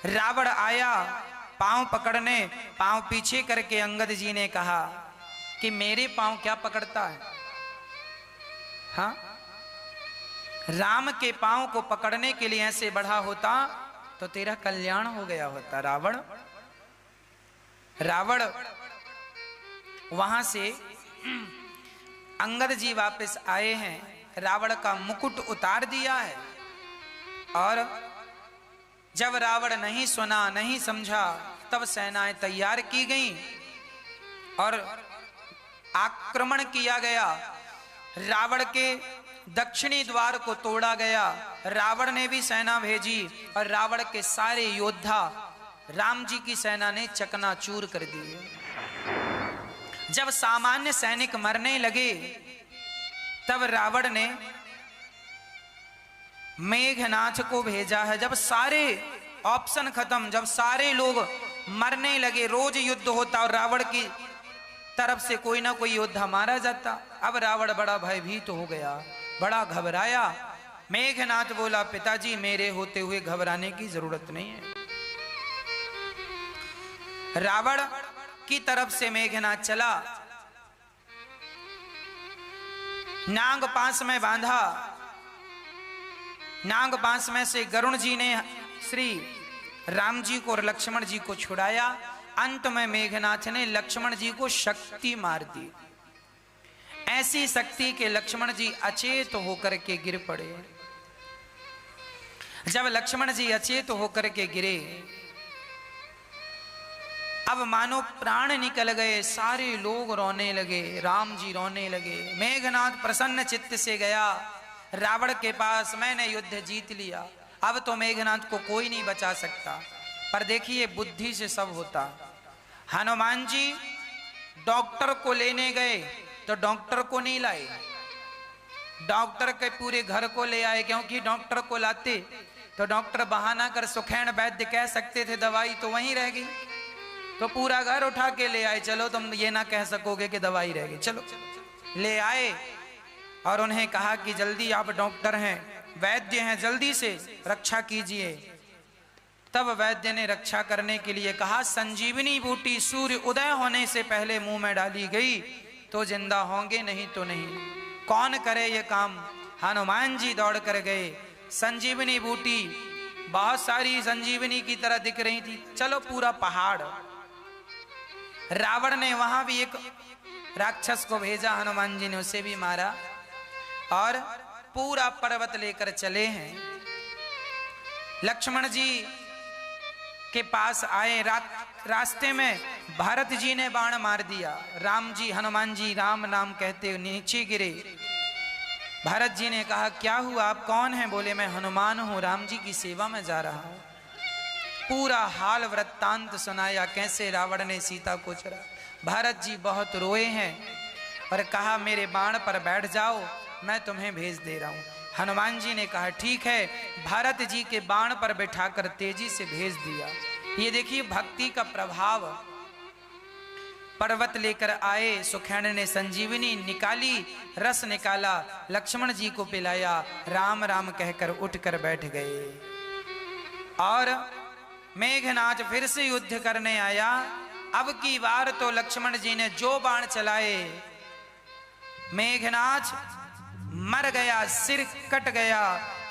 रावण आया पांव पकड़ने, पांव पीछे करके अंगद जी ने कहा कि मेरे पांव क्या पकड़ता है? हाँ, राम के पांव को पकड़ने के लिए ऐसे बढ़ा होता तो तेरा कल्याण हो गया होता। रावण वहां से अंगद जी वापस आए हैं। रावण का मुकुट उतार दिया है और जब रावण नहीं सुना, नहीं समझा, तब सेनाएं तैयार की गईं और आक्रमण किया गया। रावण के दक्षिणी द्वार को तोड़ा गया। रावण ने भी सेना भेजी और रावण के सारे योद्धा राम जी की सेना ने चकनाचूर कर दिए। जब सामान्य सैनिक मरने लगे, तब रावण ने मेघनाथ को भेजा है। जब सारे ऑप्शन खत्म, जब सारे लोग मरने लगे, रोज युद्ध होता और रावण की तरफ से कोई ना कोई योद्धा मारा जाता। अब रावण बड़ा भयभीत हो गया, बड़ा घबराया। मेघनाथ बोला, पिताजी मेरे होते हुए घबराने की जरूरत नहीं है। रावण की तरफ से मेघनाथ चला, नाग पास में बांधा। नाग पास में से गरुण जी ने श्री राम जी को और लक्ष्मण जी को छुड़ाया। अंत में मेघनाथ ने लक्ष्मण जी को शक्ति मार दी। ऐसी शक्ति के लक्ष्मण जी अचेत होकर के गिर पड़े। जब लक्ष्मण जी अचेत होकर के गिरे, अब मानो प्राण निकल गए। सारे लोग रोने लगे, राम जी रोने लगे। मेघनाथ प्रसन्न चित्त से गया रावण के पास, मैंने युद्ध जीत लिया, अब तो मेघनाथ को कोई नहीं बचा सकता। पर देखिए, बुद्धि से सब होता। हनुमान जी डॉक्टर को लेने गए तो डॉक्टर को नहीं लाए, डॉक्टर के पूरे घर को ले आए, क्योंकि डॉक्टर को लाते तो डॉक्टर बहाना कर सुखैन वैद्य कह सकते थे, दवाई तो वहीं रह गई। तो पूरा घर उठा के ले आए। चलो तुम ये ना कह सकोगे कि दवाई रह गई, चलो ले आए और उन्हें कहा कि जल्दी, आप डॉक्टर हैं, वैद्य हैं, जल्दी से रक्षा कीजिए। तब वैद्य ने रक्षा करने के लिए कहा, संजीवनी बूटी सूर्य उदय होने से पहले मुंह में डाली गई तो जिंदा होंगे, नहीं तो नहीं। कौन करे ये काम? हनुमान जी दौड़ कर गए। संजीवनी बूटी बहुत सारी संजीवनी की तरह दिख रही थी। चलो पूरा पहाड़। रावण ने वहां भी एक राक्षस को भेजा, हनुमान जी ने उसे भी मारा और पूरा पर्वत लेकर चले हैं। लक्ष्मण जी के पास आए, रास्ते में भरत जी ने बाण मार दिया। राम जी, हनुमान जी राम नाम कहते नीचे गिरे। भरत जी ने कहा, क्या हुआ, आप कौन हैं? बोले, मैं हनुमान हूं, राम जी की सेवा में जा रहा हूं। पूरा हाल वृत्तांत सुनाया, कैसे रावण ने सीता को चुरा। भरत जी बहुत रोए हैं और कहा, मेरे बाण पर बैठ जाओ, मैं तुम्हें भेज दे रहा हूं। हनुमान जी ने कहा, ठीक है। भरत जी के बाण पर बैठाकर तेजी से भेज दिया। ये देखिए भक्ति का प्रभाव। पर्वत लेकर आए। सुखैन ने संजीवनी निकाली, रस निकाला, लक्ष्मण जी को पिलाया, राम राम कहकर उठकर बैठ गए। और मेघनाथ फिर से युद्ध करने आया। अब की बार तो लक्ष्मण जी ने जो बाण चलाए, मेघनाथ मर गया, सिर कट गया।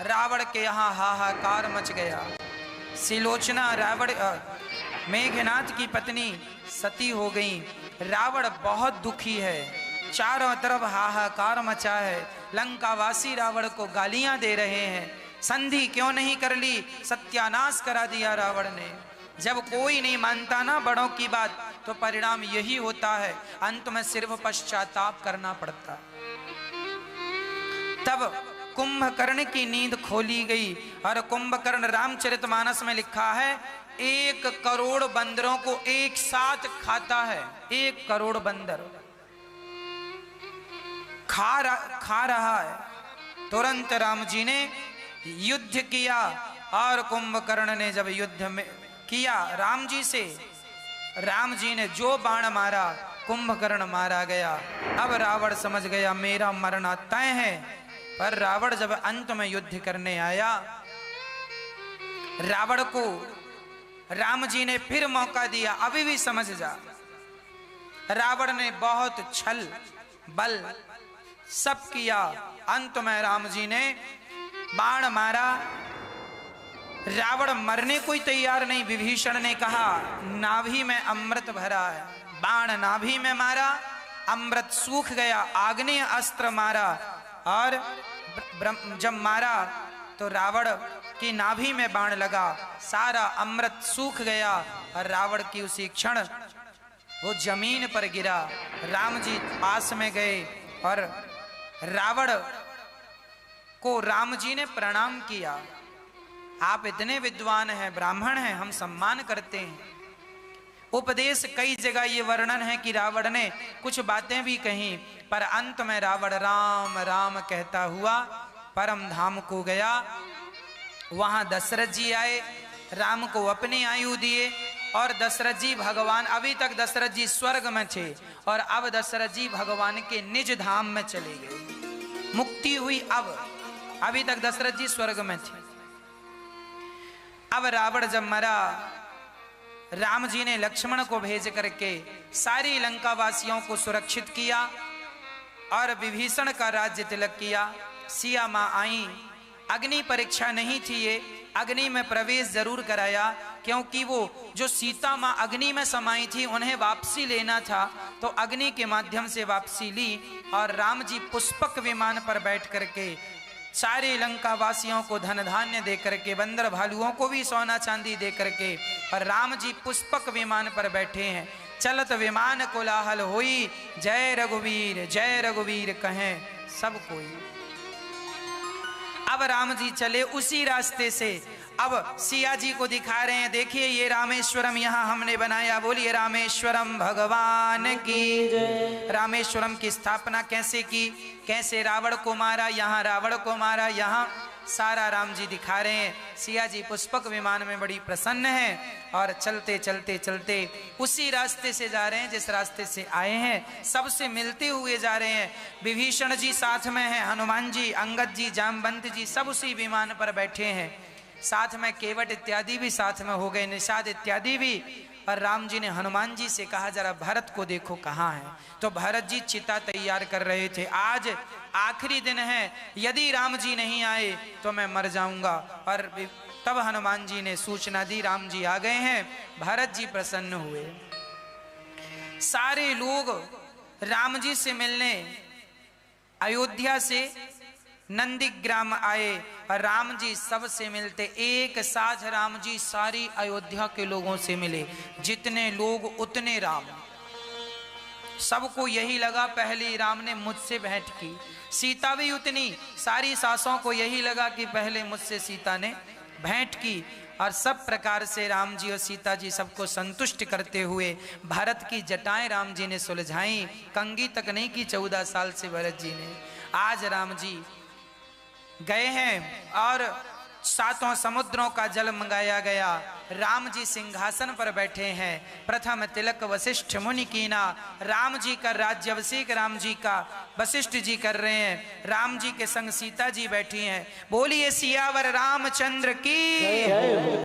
रावण के यहां हाहाकार मच गया। सिलोचना रावण मेघनाथ की पत्नी सती हो गई। रावण बहुत दुखी है, चारों तरफ हाहाकार मचा है। लंकावासी रावण को गालियां दे रहे हैं, संधि क्यों नहीं कर ली, सत्यानाश करा दिया रावण ने। जब कोई नहीं मानता ना बड़ों की बात, तो परिणाम यही होता है, अंत में सिर्फ पश्चाताप करना पड़ता। तब कुंभकर्ण की नींद खोली गई। और कुंभकर्ण रामचरितमानस में लिखा है 1 करोड़ बंदरों को एक साथ खाता है। 1 करोड़ बंदर खा रहा है। तुरंत राम जी ने युद्ध किया। और कुंभकर्ण ने जब युद्ध में किया राम जी से, राम जी ने जो बाण मारा, कुंभकर्ण मारा गया। अब रावण समझ गया मेरा मरना तय है। पर रावण जब अंत में युद्ध करने आया, रावण को राम जी ने फिर मौका दिया, अभी भी समझ जा। रावण ने बहुत छल बल सब किया। अंत में राम जी ने बाण मारा। रावण मरने को ही तैयार नहीं। विभीषण ने कहा नाभि में अमृत भरा है। बाण नाभि में मारा, अमृत सूख गया। आग्नेय अस्त्र मारा और जब मारा तो रावण की नाभि में बाण लगा, सारा अमृत सूख गया। और रावण की उसी क्षण वो जमीन पर गिरा। राम जी पास में गए और रावण को राम जी ने प्रणाम किया। आप इतने विद्वान हैं, ब्राह्मण हैं, हम सम्मान करते हैं। उपदेश कई जगह ये वर्णन है कि रावण ने कुछ बातें भी कही, पर अंत में रावण राम राम कहता हुआ परम धाम को गया। वहां दशरथ जी आए, राम को अपनी आयु दिए। और दशरथ जी भगवान, अभी तक दशरथ जी स्वर्ग में थे और अब दशरथ जी भगवान के निज धाम में चले गए। मुक्ति हुई। अब अभी तक दशरथ जी स्वर्ग में थे। अब रावण जब मरा, राम जी ने लक्ष्मण को भेज करके सारी लंका वासियों को सुरक्षित किया और विभीषण का राज्य तिलक किया। सिया माँ आई, अग्नि परीक्षा नहीं थी, ये अग्नि में प्रवेश जरूर कराया, क्योंकि वो जो सीता माँ अग्नि में समाई थी उन्हें वापसी लेना था, तो अग्नि के माध्यम से वापसी ली। और राम जी पुष्पक विमान पर बैठ करके सारे लंका वासियों को धन धान्य दे करके, बंदर भालुओं को भी सोना चांदी दे करके, और राम जी पुष्पक विमान पर बैठे हैं। चलत विमान कोलाहल होई, जय रघुवीर कहें सब कोई। अब राम जी चले उसी रास्ते से। अब सिया जी को दिखा रहे हैं, देखिए ये रामेश्वरम यहाँ हमने बनाया। बोलिए रामेश्वरम भगवान की जय। रामेश्वरम की स्थापना कैसे की, कैसे रावण को मारा, यहाँ रावण को मारा, यहाँ सारा राम जी दिखा रहे हैं। सिया जी पुष्पक विमान में बड़ी प्रसन्न है और चलते चलते चलते उसी रास्ते से जा रहे हैं जिस रास्ते से आए हैं। सबसे मिलते हुए जा रहे हैं। विभीषण जी साथ में हैं, हनुमान जी, अंगद जी, जामवंत जी सब उसी विमान पर बैठे हैं। साथ में केवट इत्यादि भी साथ में हो गए, निषाद इत्यादि भी। और राम जी ने हनुमान जी से कहा जरा भरत को देखो कहाँ है। तो भरत जी चिता तैयार कर रहे थे। आज आखिरी दिन है, यदि राम जी नहीं आए तो मैं मर जाऊंगा। और तब हनुमान जी ने सूचना दी राम जी आ गए हैं। भरत जी प्रसन्न हुए। सारे लोग राम जी से मिलने अयोध्या से नंदीग्राम आए और राम जी सबसे मिलते। एक साथ राम जी सारी अयोध्या के लोगों से मिले। जितने लोग उतने राम। सबको यही लगा पहले राम ने मुझसे भेंट की। सीता भी उतनी, सारी सासों को यही लगा कि पहले मुझसे सीता ने भेंट की। और सब प्रकार से राम जी और सीता जी सबको संतुष्ट करते हुए भरत की जटाएं राम जी ने सुलझाई। कंघी तक नहीं की 14 साल से भरत जी ने। आज राम जी गए हैं और सातों समुद्रों का जल मंगाया गया। राम जी सिंहासन पर बैठे हैं। प्रथम तिलक वशिष्ठ मुनि कीना। राम जी का राज्याभिषेक राम जी का वशिष्ठ जी कर रहे हैं। राम जी के संग सीता जी बैठी हैं। बोलिए सियावर रामचंद्र की।